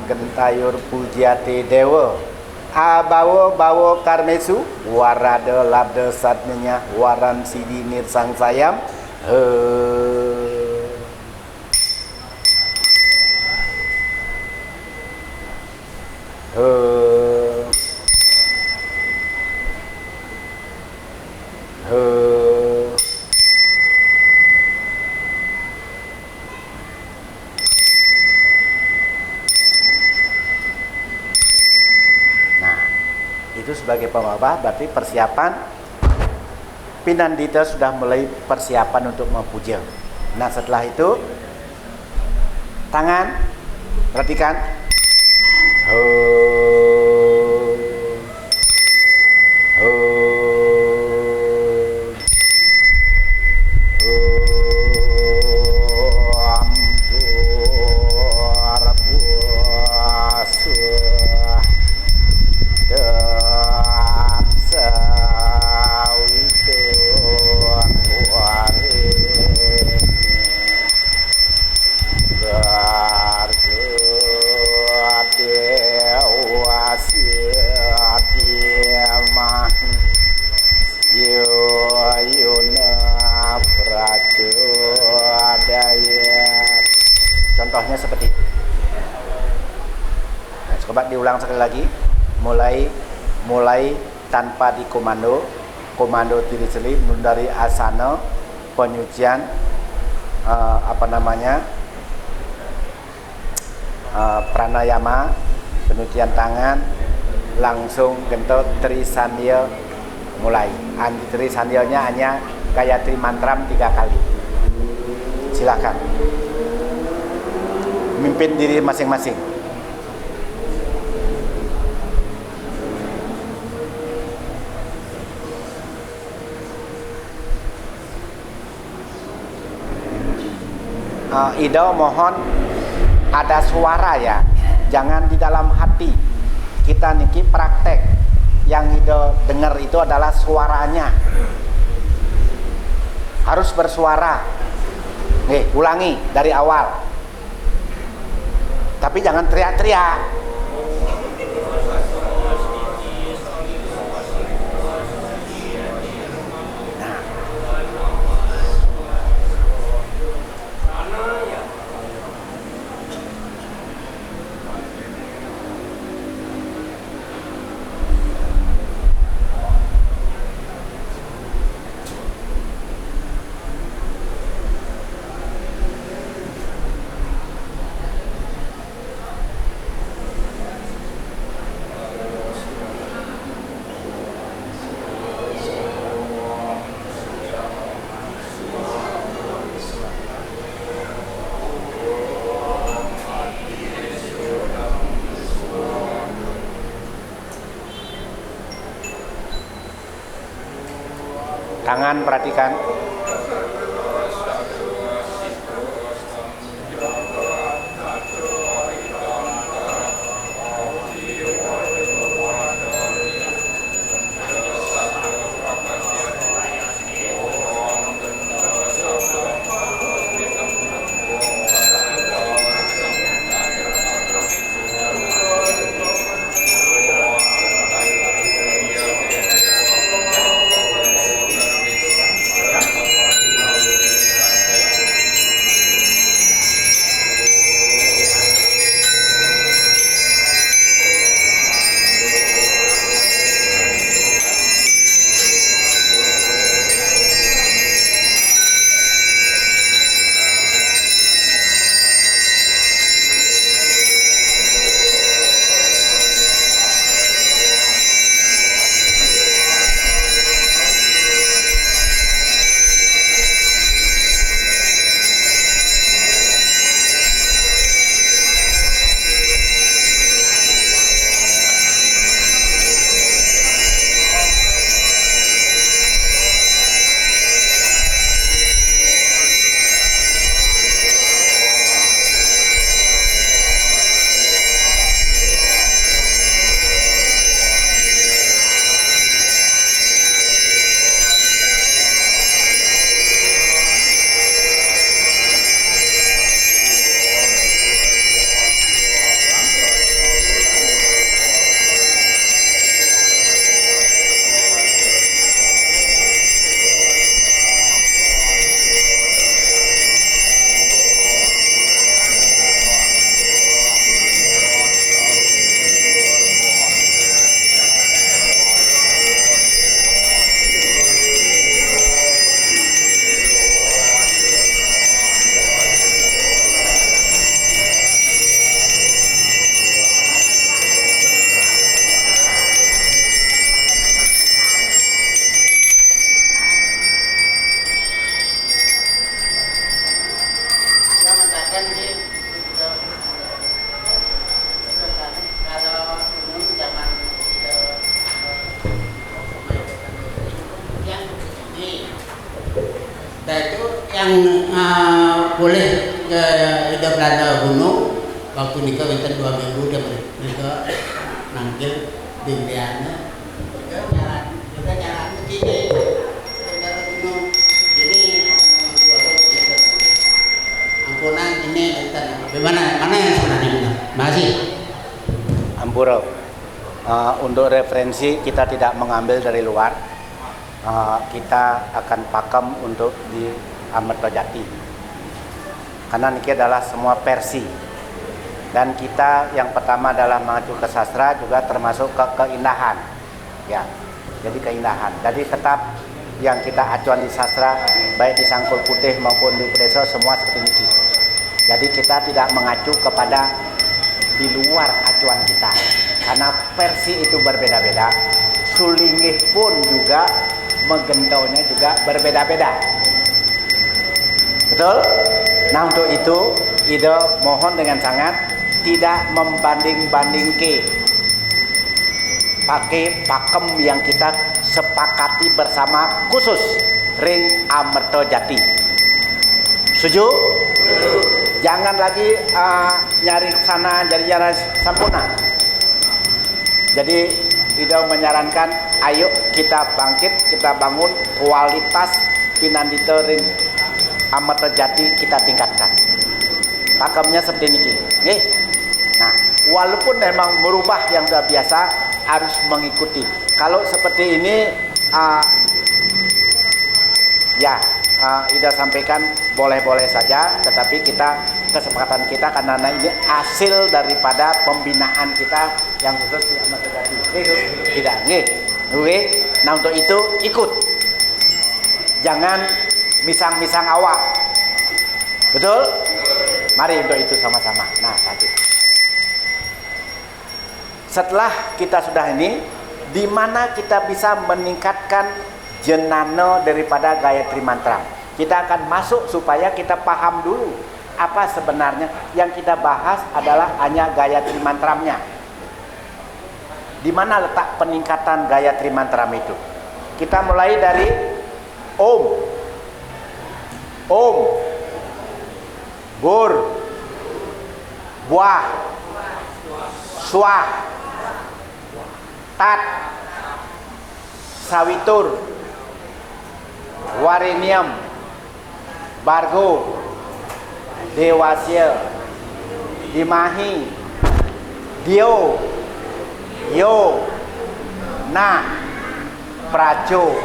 gentayur pujate dewa bawa karmesu warada labda satnya waran sidi nirsang sayam itu sebagai pemabah, berarti persiapan Pinandita sudah mulai persiapan untuk memuja. Nah setelah itu tangan perhatikan, contohnya seperti itu. Nah, coba diulang sekali lagi, mulai tanpa dikomando, komando diri sendiri dari asana, penyucian, pranayama, penyucian tangan, langsung gentot Trisanio mulai. Trisanionya hanya Gayatri mantram 3 kali. Silakan. memimpin diri masing-masing. Ido mohon ada suara ya, jangan di dalam hati. Kita niki praktek, yang Ido dengar itu adalah suaranya, harus bersuara. Nih, ulangi dari awal, tapi jangan teriak-teriak. Tangan perhatikan. Boleh ke ida Belanda gunung waktu nikah kita 2 minggu dia mereka nangkil di Liana kita jalan ke sini ke gunung ini ampunan ini kita mana yang sebenarnya benar masih Ampuro. Untuk referensi kita tidak mengambil dari luar, kita akan pakem untuk di Amertojati. Karena ini adalah semua versi, dan kita yang pertama adalah mengacu ke sastra juga termasuk ke keindahan, ya. Jadi keindahan. Jadi tetap yang kita acuan di sastra, baik di Sangkul Putih maupun di Preso semua seperti ini. Jadi kita tidak mengacu kepada di luar acuan kita, karena versi itu berbeda-beda. Sulinggih pun juga menggentaunya juga berbeda-beda. Betul? Nah untuk itu Ida mohon dengan sangat tidak membanding-bandingke, pakai pakem yang kita sepakati bersama khusus ring Amerta Jati. Setuju? Jangan lagi nyari sana jadi jalan sempurna. Jadi Ida menyarankan ayo kita bangkit, kita bangun kualitas Pinandita ring Amerta Jati, kita tingkatkan. Pakemnya seperti ini. Nih. Nah, walaupun memang merubah yang sudah biasa harus mengikuti. Kalau seperti ini Ida sampaikan boleh-boleh saja, tetapi kesepakatan kita karena ini hasil daripada pembinaan kita yang khusus di Amerta Jati. Tidak, oke. Nah, untuk itu ikut. Jangan misang-misang awak. Betul? Mari untuk itu sama-sama. Nah, satu. Setelah kita sudah ini, di mana kita bisa meningkatkan jenana daripada Gayatri Mantra. Kita akan masuk supaya kita paham dulu apa sebenarnya yang kita bahas adalah hanya Gayatri Mantramnya. Di mana letak peningkatan Gayatri Mantram itu? Kita mulai dari Om, Bur, Buah, Swah, Tat, Sawitur, Warenium, Bargo, Dewasya, Dimahi, Dio, Yo, Na, Prajo,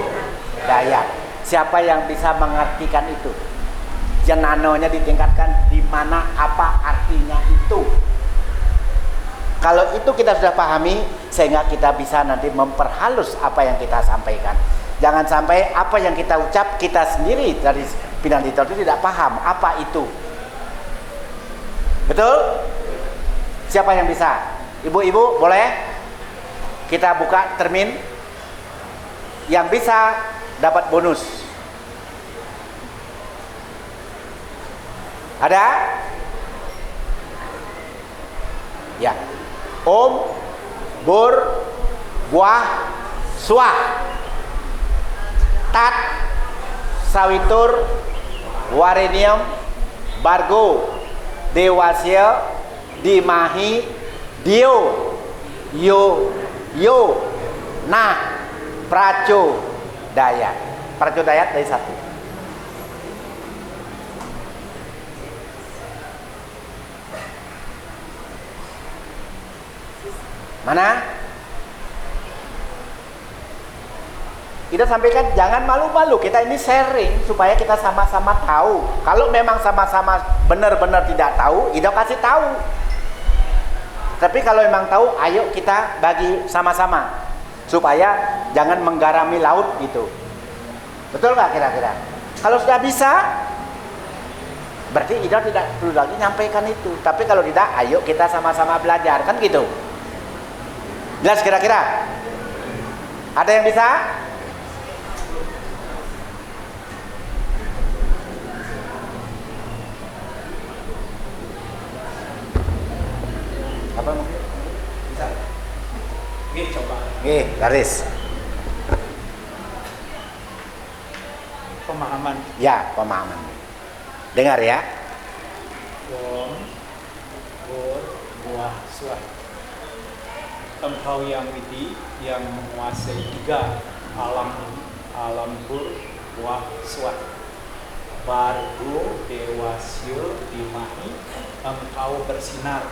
Dayak. Siapa yang bisa mengartikan itu? Jenanonya ditingkatkan di mana, apa artinya itu? Kalau itu kita sudah pahami, sehingga kita bisa nanti memperhalus apa yang kita sampaikan. Jangan sampai apa yang kita ucap kita sendiri dari Pinandita itu tidak paham apa itu. Betul? Siapa yang bisa? Ibu-ibu boleh? Kita buka termin. Yang bisa dapat bonus. Ada? Ya. Om, Bur, Buah, Swah, Tat, Sawitur, Warenium, Bargo, Dewasya, Dimahi, Dio, Yo, Na, Praco, Dayak. Praco Dayak dari satu. Mana? Kita sampaikan jangan malu-malu, kita ini sharing supaya kita sama-sama tahu. Kalau memang sama-sama benar-benar tidak tahu, Ida kasih tahu. Tapi kalau memang tahu, ayo kita bagi sama-sama supaya jangan menggarami laut gitu. Betul nggak kira-kira? Kalau sudah bisa, berarti Ida tidak perlu lagi nyampaikan itu. Tapi kalau tidak, ayo kita sama-sama belajar, kan gitu. Jelas kira-kira? Ada yang bisa? Apa mungkin? Bisa? Oke, coba. Oke, garis. Pemahaman. Ya, pemahaman. Dengar ya. Om, Bur, Buah, Swah. Engkau yang widi, yang menguasai tiga alam ini, alam Bur, Buah, Swah. Bargo, Dewasya, Dimahi, engkau bersinar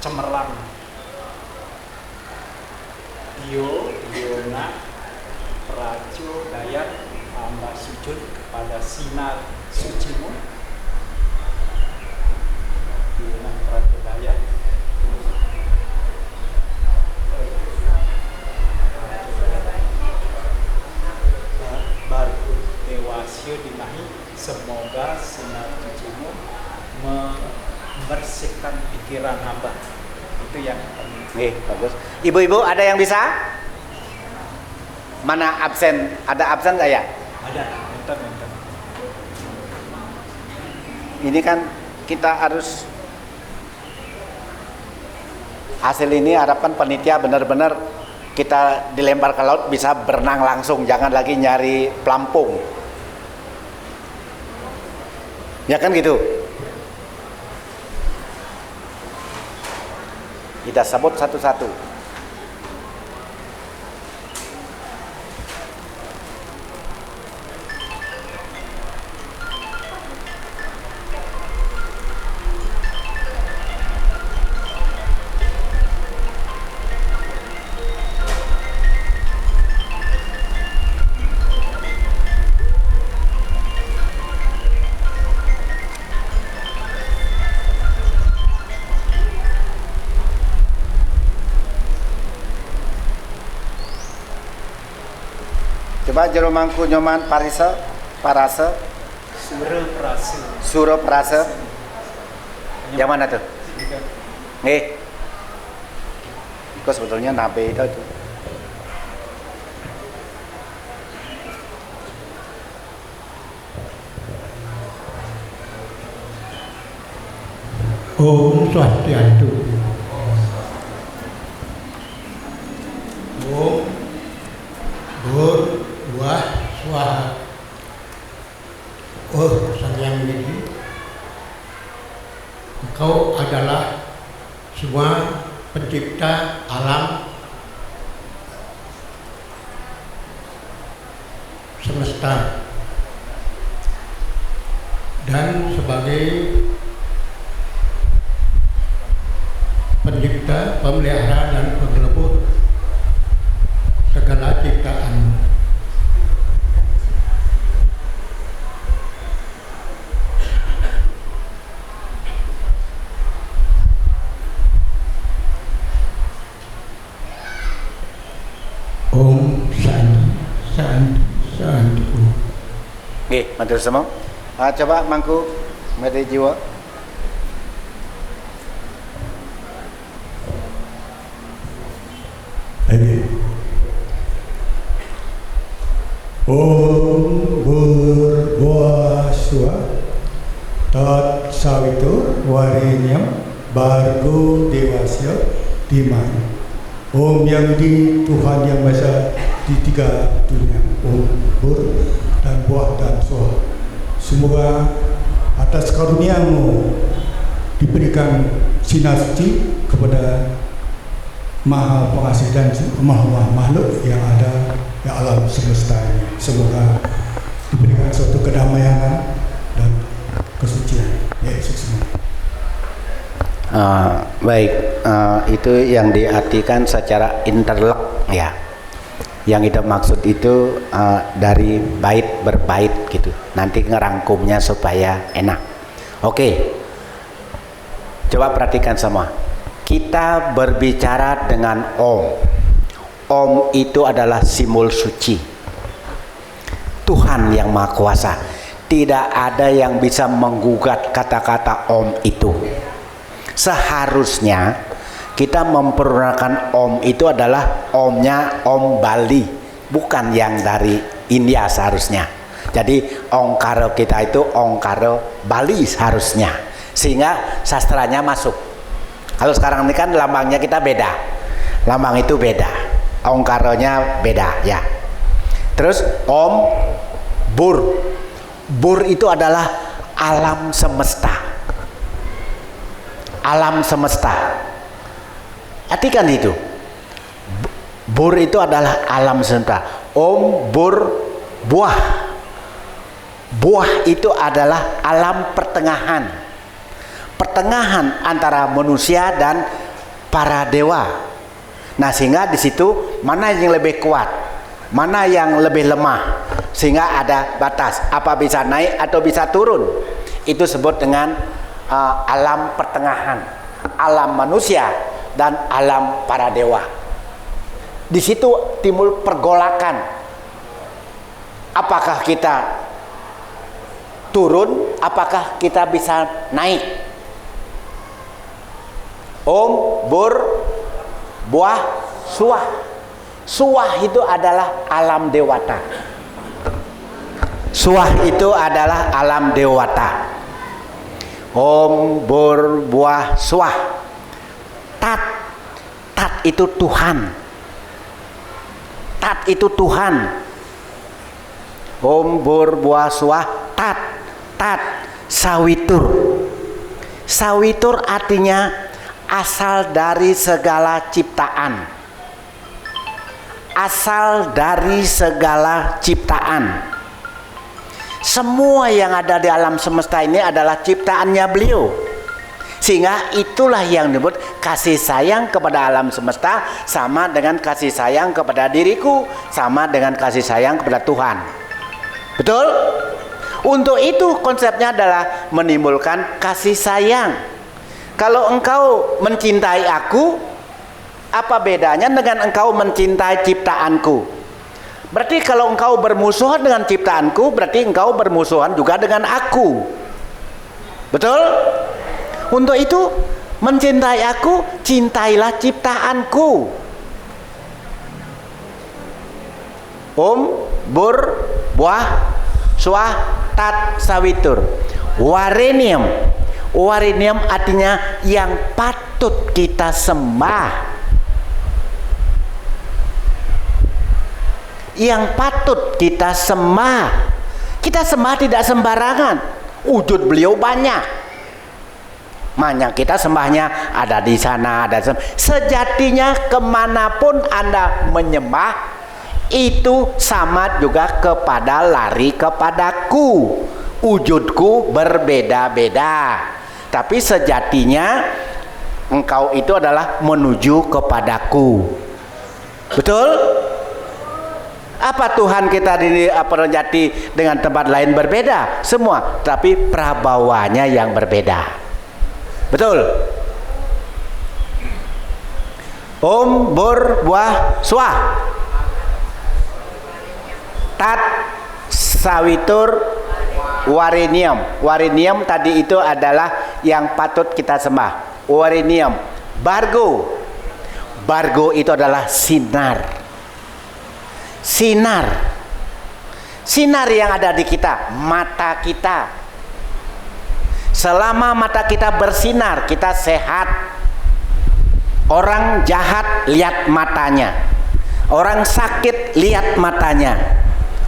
cemerlang. Dio, Yona, Prajo, Dayak, hamba sujud kepada sinar sucimu. Yona, Prajo, Dayak. Bargo, Dewasya, Dimahi, semoga sinar sucimu membersihkan pikiran hamba. Itu yang penting. Bagus. Ibu-ibu ada yang bisa? Mana absen? Ada absen nggak ya? Ada, bentar. Ini kan kita harus hasil ini harapan panitia benar-benar kita dilempar ke laut bisa berenang langsung, jangan lagi nyari pelampung. Ya kan gitu. Kita sebut satu-satu. Coba jero mangku nyoman parisa, parase, suro prase. Yang mana tuh? Nih. Itu sebetulnya nabe itu. Om Swastiastu. Om Bur Buah Swaha. Oh Sang Yang Widi, Engkau adalah semua pencipta alam semesta dan sebagai pencipta, pemelihara dan penggelebur segala ciptaan. Om Santi. Oke, matur semua. Coba mangku mede jiwa. Om Burbuah Swa Tat Sawitur Warenyam Bargo Dewasya Dimana. Om Yang Widi, Tuhan Yang Maha Esa di tiga dunia, Om Bur dan Buah dan Swa. Semoga atas karuniamu diberikan sinar suci kepada Maha Pengasih dan Maha Makhluk yang ada di alam semesta ini. Semoga diberikan suatu kedamaian dan kesucian. Ya, semua. Baik, itu yang diartikan secara interlek ya. Yang kita maksud itu dari bait berbait gitu. Nanti ngerangkumnya supaya enak. Oke. Coba perhatikan semua. Kita berbicara dengan Om. Om itu adalah simbol suci. Tuhan yang Maha Kuasa. Tidak ada yang bisa menggugat kata-kata Om itu. Seharusnya kita mempergunakan Om itu adalah Omnya Om Bali, bukan yang dari India seharusnya. Jadi Ongkaro kita itu Ongkaro Bali seharusnya, sehingga sastranya masuk. Kalau sekarang ini kan lambangnya kita beda, lambang itu beda, Ongkaronya beda ya. Terus Om Bur, Bur itu adalah alam semesta. Alam semesta. Artikan itu. Bur itu adalah alam semesta. Om Bur Buah. Buah itu adalah alam pertengahan. Pertengahan antara manusia dan para dewa. Nah, sehingga di situ mana yang lebih kuat, mana yang lebih lemah, sehingga ada batas. Apa bisa naik atau bisa turun. Itu sebut dengan alam pertengahan, alam manusia dan alam para dewa. Di situ timbul pergolakan. Apakah kita turun? Apakah kita bisa naik? Om Bur Buah Suah. Suah itu adalah alam dewata. Suah itu adalah alam dewata. Om Burbuah Swah. Tat. Tat itu Tuhan. Tat itu Tuhan. Om Burbuah Swah. Tat. Tat. Sawitur. Sawitur artinya asal dari segala ciptaan. Asal dari segala ciptaan. Semua yang ada di alam semesta ini adalah ciptaannya beliau. Sehingga itulah yang disebut kasih sayang kepada alam semesta sama dengan kasih sayang kepada diriku, sama dengan kasih sayang kepada Tuhan. Betul? Untuk itu konsepnya adalah menimbulkan kasih sayang. Kalau engkau mencintai aku, apa bedanya dengan engkau mencintai ciptaanku? Berarti kalau engkau bermusuhan dengan ciptaanku, berarti engkau bermusuhan juga dengan aku. Betul? Untuk itu, mencintai aku, cintailah ciptaanku. Om Burbuah Swah Tat Sawitur. Warenium. Warenium artinya yang patut kita sembah. Yang patut kita sembah. Kita sembah tidak sembarangan. Wujud beliau banyak. Makanya kita sembahnya ada di sana, ada di sana. Sejatinya kemanapun Anda menyembah, itu sama juga kepada lari kepadaku. Wujudku berbeda-beda, tapi sejatinya engkau itu adalah menuju kepadaku. Betul? Apa Tuhan kita di Jati dengan tempat lain berbeda? Semua, tapi prabawanya yang berbeda. Betul? Om Burbuah Swah Tat Sawitur Warenium. Warenium tadi itu adalah yang patut kita sembah. Warenium. Bargo. Bargo itu adalah sinar. Sinar. Sinar yang ada di kita, mata kita. Selama mata kita bersinar, kita sehat. Orang jahat lihat matanya. Orang sakit lihat matanya.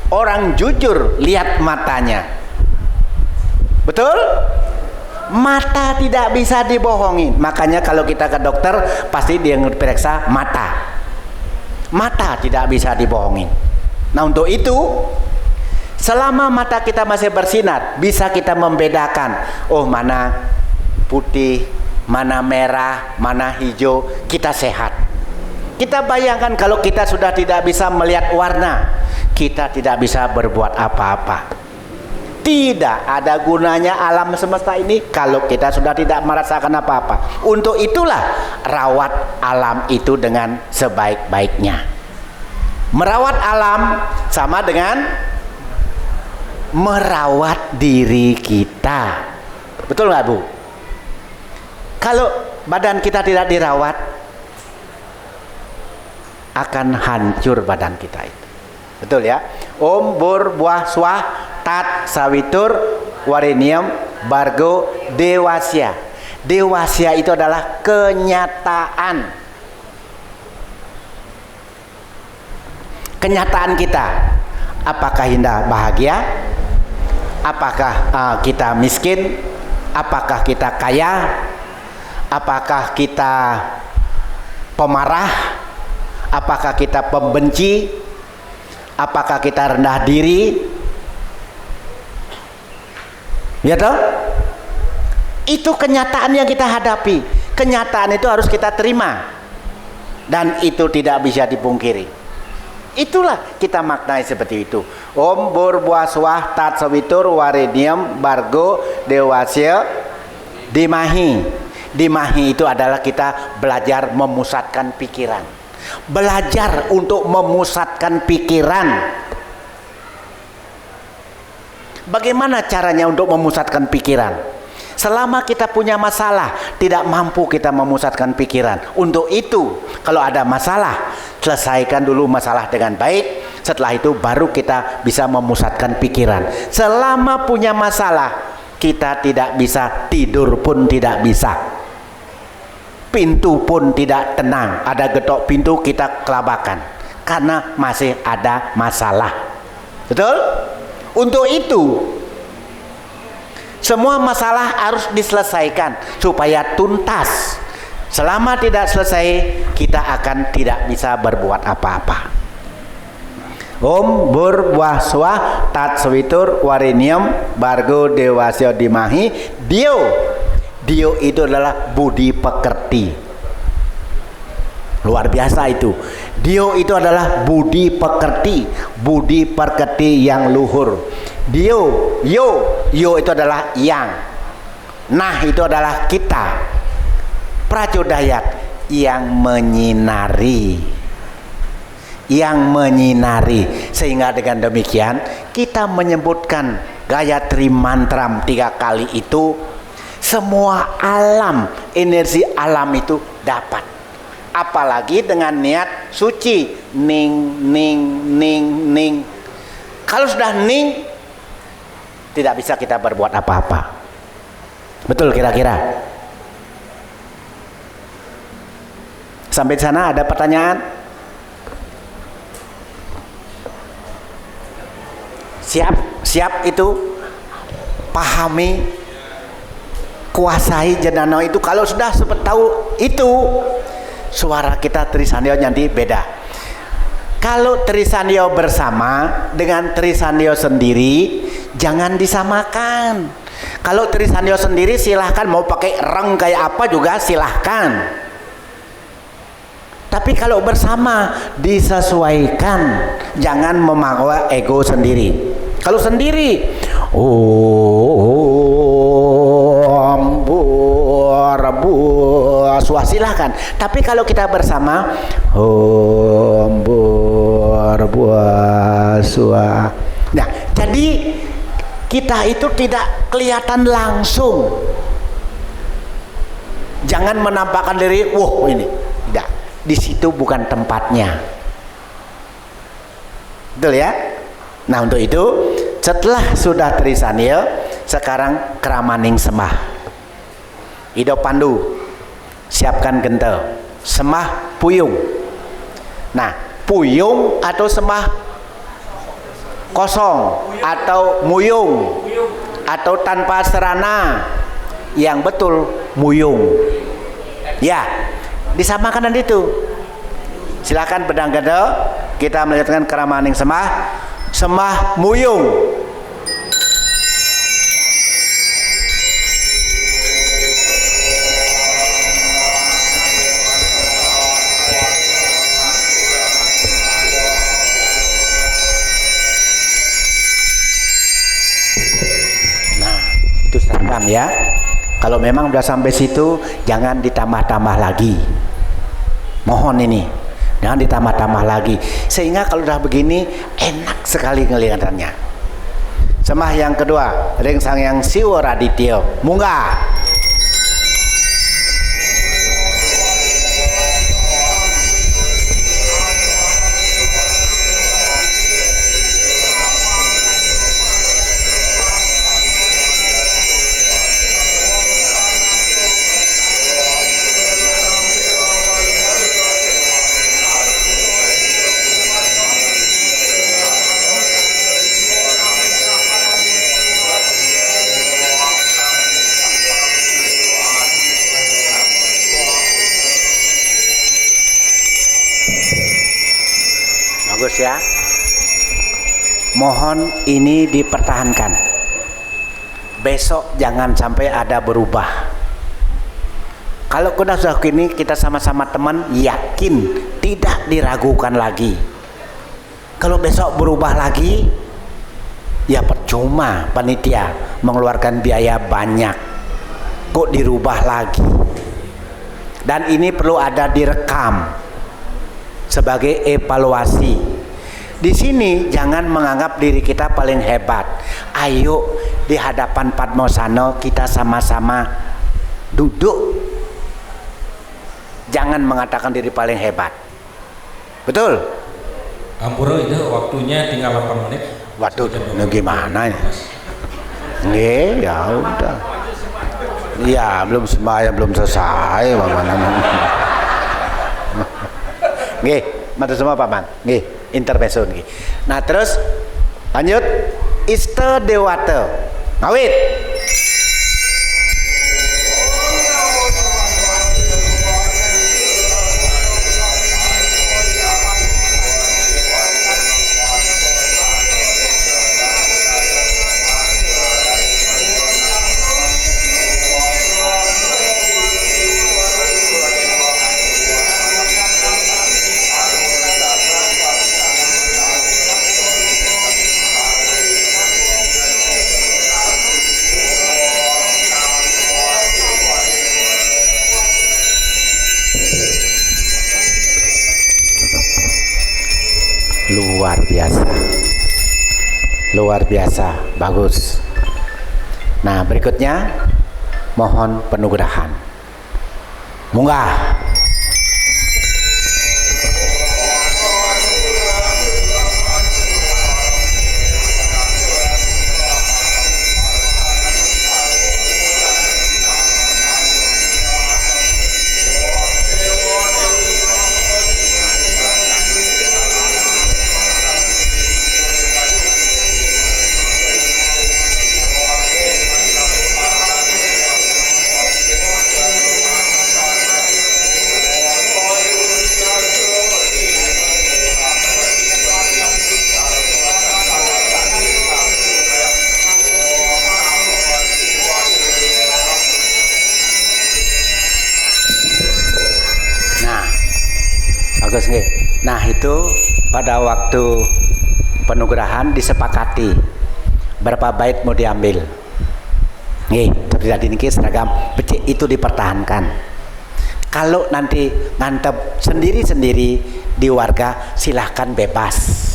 Orang jujur lihat matanya. Betul? Mata tidak bisa dibohongin. Makanya kalau kita ke dokter pasti dia periksa mata. Mata tidak bisa dibohongin. Nah untuk itu, selama mata kita masih bersinar, bisa kita membedakan, oh mana putih, mana merah, mana hijau, kita sehat. Kita bayangkan kalau kita sudah tidak bisa melihat warna, kita tidak bisa berbuat apa-apa. Tidak ada gunanya alam semesta ini kalau kita sudah tidak merasakan apa-apa. Untuk itulah rawat alam itu dengan sebaik-baiknya. Merawat alam sama dengan merawat diri kita. Betul nggak Bu? Kalau badan kita tidak dirawat, akan hancur badan kita itu. Betul ya? Om Burbuah Swah Tat Sawitur Warenium Bargo Dewasya. Dewasya itu adalah kenyataan. Kenyataan kita. Apakah Indah bahagia? Apakah kita miskin? Apakah kita kaya? Apakah kita pemarah? Apakah kita pembenci? Apakah kita rendah diri? Ya toh? Itu kenyataan yang kita hadapi. Kenyataan itu harus kita terima. Dan itu tidak bisa dipungkiri. Itulah kita maknai seperti itu. Om Burbuah Swah Tat Sawitur Warenium Bargo Dewasya Dimahi. Dimahi itu adalah kita belajar memusatkan pikiran. Belajar untuk memusatkan pikiran. Bagaimana caranya untuk memusatkan pikiran? Selama kita punya masalah, tidak mampu kita memusatkan pikiran. Untuk itu, kalau ada masalah, selesaikan dulu masalah dengan baik. Setelah itu baru kita bisa memusatkan pikiran. Selama punya masalah, kita tidak bisa tidur pun tidak bisa. Pintu pun tidak tenang. Ada getok pintu kita kelabakan karena masih ada masalah. Betul? Untuk itu semua masalah harus diselesaikan supaya tuntas. Selama tidak selesai, kita akan tidak bisa berbuat apa-apa. Om Bhurvah Swah Tat Sawitur Warenyam Bargo Dewasya Dhimahi. Dio itu adalah budi pekerti. Luar biasa itu. Dio itu adalah budi pekerti yang luhur. Yo itu adalah yang. Nah itu adalah kita. Pracodayat yang menyinari. Sehingga dengan demikian kita menyebutkan Gayatri Mantram 3 kali itu, semua alam, energi alam itu dapat. Apalagi dengan niat suci, ning. Kalau sudah ning, tidak bisa kita berbuat apa-apa. Betul kira-kira? Sampai sana ada pertanyaan? Siap itu pahami, kuasai jenano itu. Kalau sudah tahu itu, suara kita Trisandio nanti beda. Kalau Trisandio bersama dengan Trisandio sendiri jangan disamakan. Kalau Trisandio sendiri silahkan mau pakai reng kayak apa juga silahkan. Tapi kalau bersama disesuaikan, jangan memakai ego sendiri. Kalau sendiri, Om Bhurvah Swah silahkan. Tapi kalau kita bersama, Om Bhurvah Swah. Nah, jadi kita itu tidak kelihatan langsung. Jangan menampakkan diri, wah ini. Tidak, di situ bukan tempatnya. Betul ya? Nah untuk itu setelah sudah Trisanil, sekarang keramaning sembah. Ido pandu, siapkan gentel, sembah puyung. Nah puyung atau sembah kosong atau muyung atau tanpa serana, yang betul muyung. Ya, disamakan dan itu. Silakan pedang gentel, kita melanjutkan keramaning sembah. Sembah muyung. Nah, itu seragam ya. Kalau memang udah sampai situ, jangan ditambah-tambah lagi. Mohon ini. Jangan ditambah-tambah lagi, sehingga kalau udah begini enak sekali ngelihatannya. Sembah yang kedua, Ring Sangyang Siwa Raditya, munggah. Ya, mohon ini dipertahankan. Besok jangan sampai ada berubah. Kalau kita sudah gini, kita sama-sama teman, yakin tidak diragukan lagi. Kalau besok berubah lagi, ya percuma panitia mengeluarkan biaya banyak. Kok dirubah lagi? Dan ini perlu ada direkam sebagai evaluasi. Di sini jangan menganggap diri kita paling hebat. Ayo di hadapan Padmosano kita sama-sama duduk. Jangan mengatakan diri paling hebat. Betul? Ampura itu waktunya tinggal 8 menit. Waduh, gimana ya? Nggih, ya udah. Iya, belum sembahyang, belum selesai, Paman. Nggih, matur semua Paman. Nggih, intermezzo nggih. Nah, terus lanjut Iste Dewata. Ngawit. Luar biasa, bagus. Nah, berikutnya mohon penugrahan. Munggah. Nah, itu pada waktu penugrahan disepakati berapa bait mau diambil. Nih, seperti tadi niki seragam becik itu dipertahankan. Kalau nanti ngantep sendiri-sendiri di warga silahkan bebas.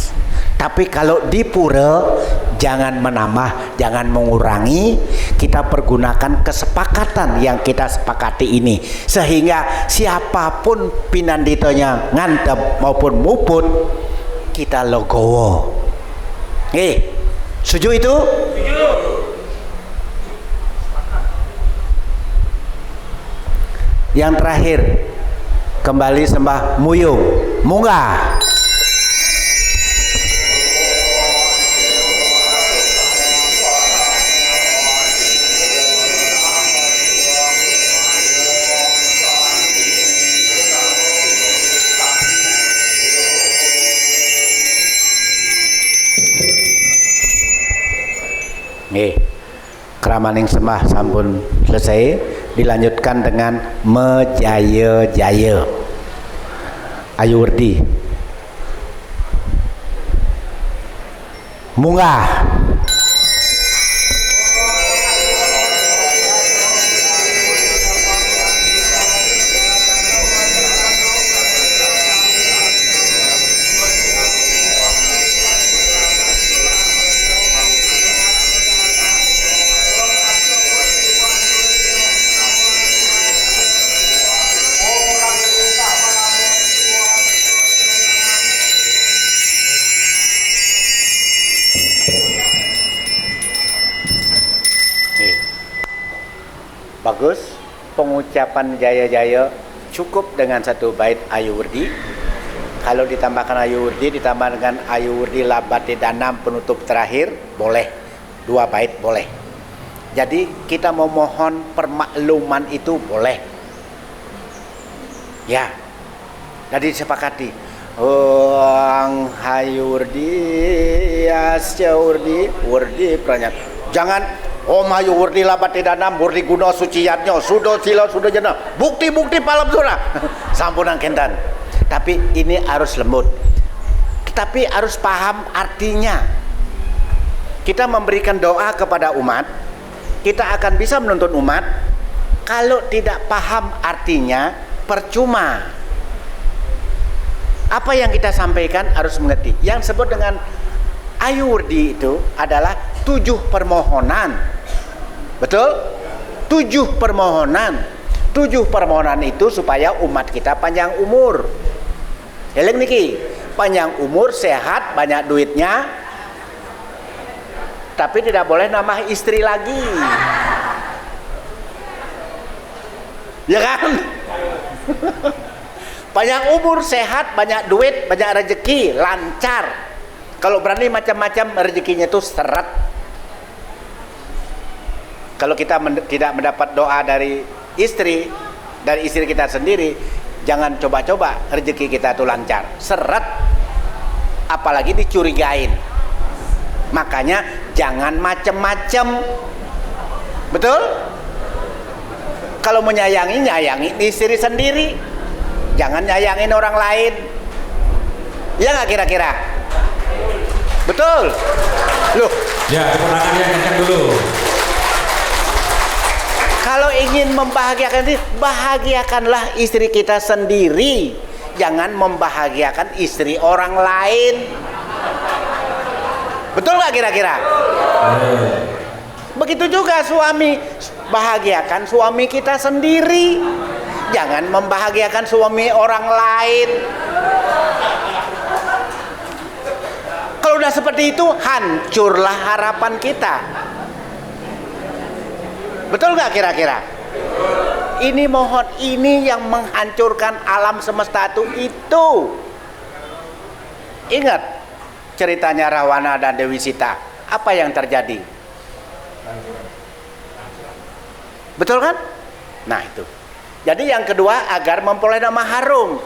Tapi kalau di pura jangan menambah, jangan mengurangi. Kita pergunakan kesepakatan yang kita sepakati ini, sehingga siapapun pinanditonya ngantep maupun muput kita logowo. Setuju itu? Setuju. Yang terakhir kembali sembah muyung, munggah. Kramaning sembah sampun selesai, dilanjutkan dengan Mejaya-jaya. Ayu Werdi, munggah. Bagus, pengucapan jaya-jaya cukup dengan satu bait Ayu Werdi. Kalau ditambahkan Ayu Werdi, ditambah dengan Ayu Werdi Labate Danam penutup terakhir, boleh. 2 bait boleh. Jadi kita memohon permakluman itu boleh. Ya, jadi disepakati. Ayu Werdi, Asya Werdi, Werdi peranyak. Jangan Om Ayu Werdi Labate Danam, Werdi Guna Suciyatnya, sudah sila, sudah jena, bukti-bukti palam surah. Sampunan kentan. Tapi ini harus lembut. Tetapi harus paham artinya. Kita memberikan doa kepada umat, kita akan bisa menuntun umat. Kalau tidak paham artinya, percuma. Apa yang kita sampaikan harus mengerti. Yang disebut dengan Ayu Werdi itu adalah 7 permohonan. Betul? 7 permohonan. 7 permohonan itu supaya umat kita panjang umur. Eling niki, panjang umur, sehat, banyak duitnya. tapi tidak boleh nambah istri lagi. Ya kan? Banyak umur, sehat, banyak duit, banyak rezeki, lancar. Kalau berani macam-macam rezekinya itu seret. Kalau kita tidak mendapat doa dari istri kita sendiri, jangan coba-coba rezeki kita itu lancar, seret. Apalagi dicurigain. Makanya jangan macam-macam. Betul? Kalau menyayangi, nyayangi istri sendiri, jangan nyayangin orang lain. Ya nggak kira-kira? Betul? Loh. Ya, tepuk tangannya kencang dulu. Kalau ingin membahagiakan diri, bahagiakanlah istri kita sendiri. Jangan membahagiakan istri orang lain. Betul nggak kira-kira? Begitu juga suami, bahagiakan suami kita sendiri. Jangan membahagiakan suami orang lain. Kalau udah seperti itu, hancurlah harapan kita. Betul nggak kira-kira? Ini mohon, ini yang menghancurkan alam semesta itu. Ingat ceritanya Rahwana dan Dewi Sita. Apa yang terjadi? Betul kan? Nah itu. Jadi yang kedua, agar memperoleh nama harum.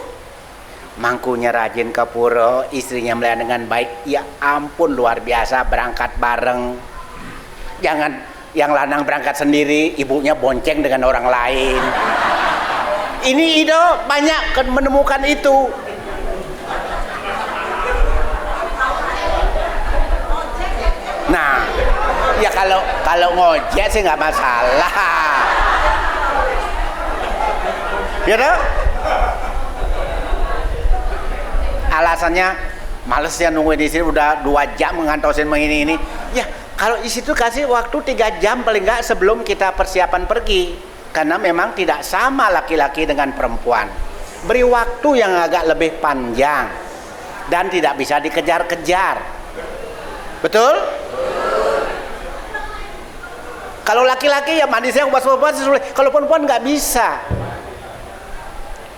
Mangkunya rajin ke pura, istrinya melayani dengan baik. Ya ampun, luar biasa, berangkat bareng. Jangan yang lanang berangkat sendiri, ibunya bonceng dengan orang lain. Ini Ido banyak menemukan itu. Nah, ya kalau ngojek sih nggak masalah. Ya toh? Alasannya males ya nungguin di sini udah 2 jam ngantosin ini. Ya, kalau di situ kasih waktu 3 jam paling nggak sebelum kita persiapan pergi. Karena memang tidak sama laki-laki dengan perempuan. Beri waktu yang agak lebih panjang dan tidak bisa dikejar-kejar. Betul? Kalau laki-laki ya mandi saya ubah-ubah, kalau perempuan nggak bisa.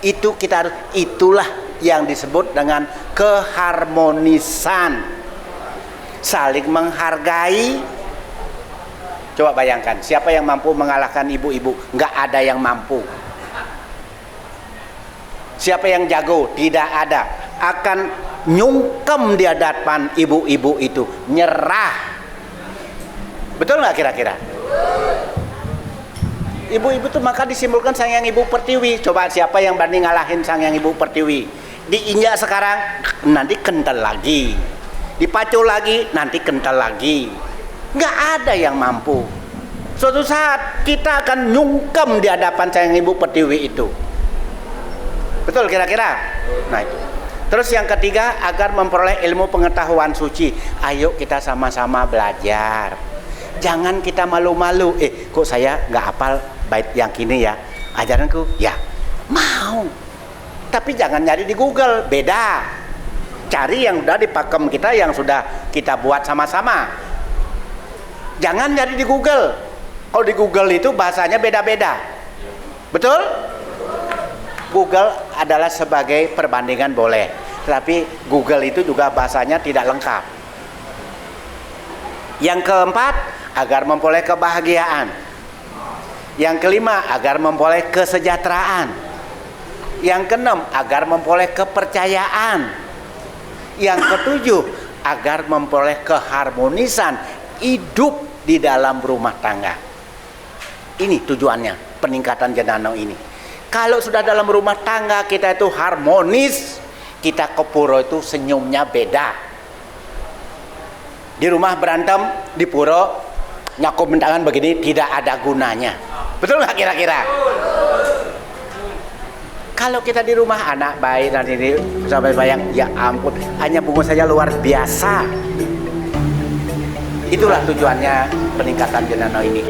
Itu kita harus, itulah yang disebut dengan keharmonisan, saling menghargai. Coba bayangkan, siapa yang mampu mengalahkan ibu-ibu? Nggak ada yang mampu. Siapa yang jago? Tidak ada. Akan nyungkem di hadapan ibu-ibu itu, nyerah. Betul nggak kira-kira? Ibu-ibu tuh maka disimbolkan sang yang ibu pertiwi. Coba siapa yang berani ngalahin sang yang ibu pertiwi? Diinjak sekarang, nanti kental lagi. Dipacu lagi, nanti kental lagi. Nggak ada yang mampu. Suatu saat kita akan nyungkem di hadapan sang yang ibu pertiwi itu. Betul kira-kira? Nah itu. Terus yang ketiga, agar memperoleh ilmu pengetahuan suci. Ayo kita sama-sama belajar. Jangan kita malu-malu. Kok saya nggak hafal bait yang kini ya? Ajaranku, ya mau. Tapi jangan nyari di Google, beda. Cari yang udah di pakem kita, yang sudah kita buat sama-sama. Jangan nyari di Google. Kalau di Google itu bahasanya beda-beda. Betul? Google adalah sebagai perbandingan boleh, tapi Google itu juga bahasanya tidak lengkap. Yang keempat, agar memperoleh kebahagiaan. Yang kelima, agar memperoleh kesejahteraan. Yang keenam, agar memperoleh kepercayaan. Yang ketujuh, agar memperoleh keharmonisan hidup di dalam rumah tangga. Ini tujuannya peningkatan jenano ini. Kalau sudah dalam rumah tangga kita itu harmonis, kita ke pura itu senyumnya beda. Di rumah berantem, di pura nyakup tangan begini tidak ada gunanya. Betul nggak kira-kira? Kalau kita di rumah anak baik dan ini sampai bayang, ya ampun, hanya bungkus saja luar biasa. Itulah tujuannya peningkatan jenano ini.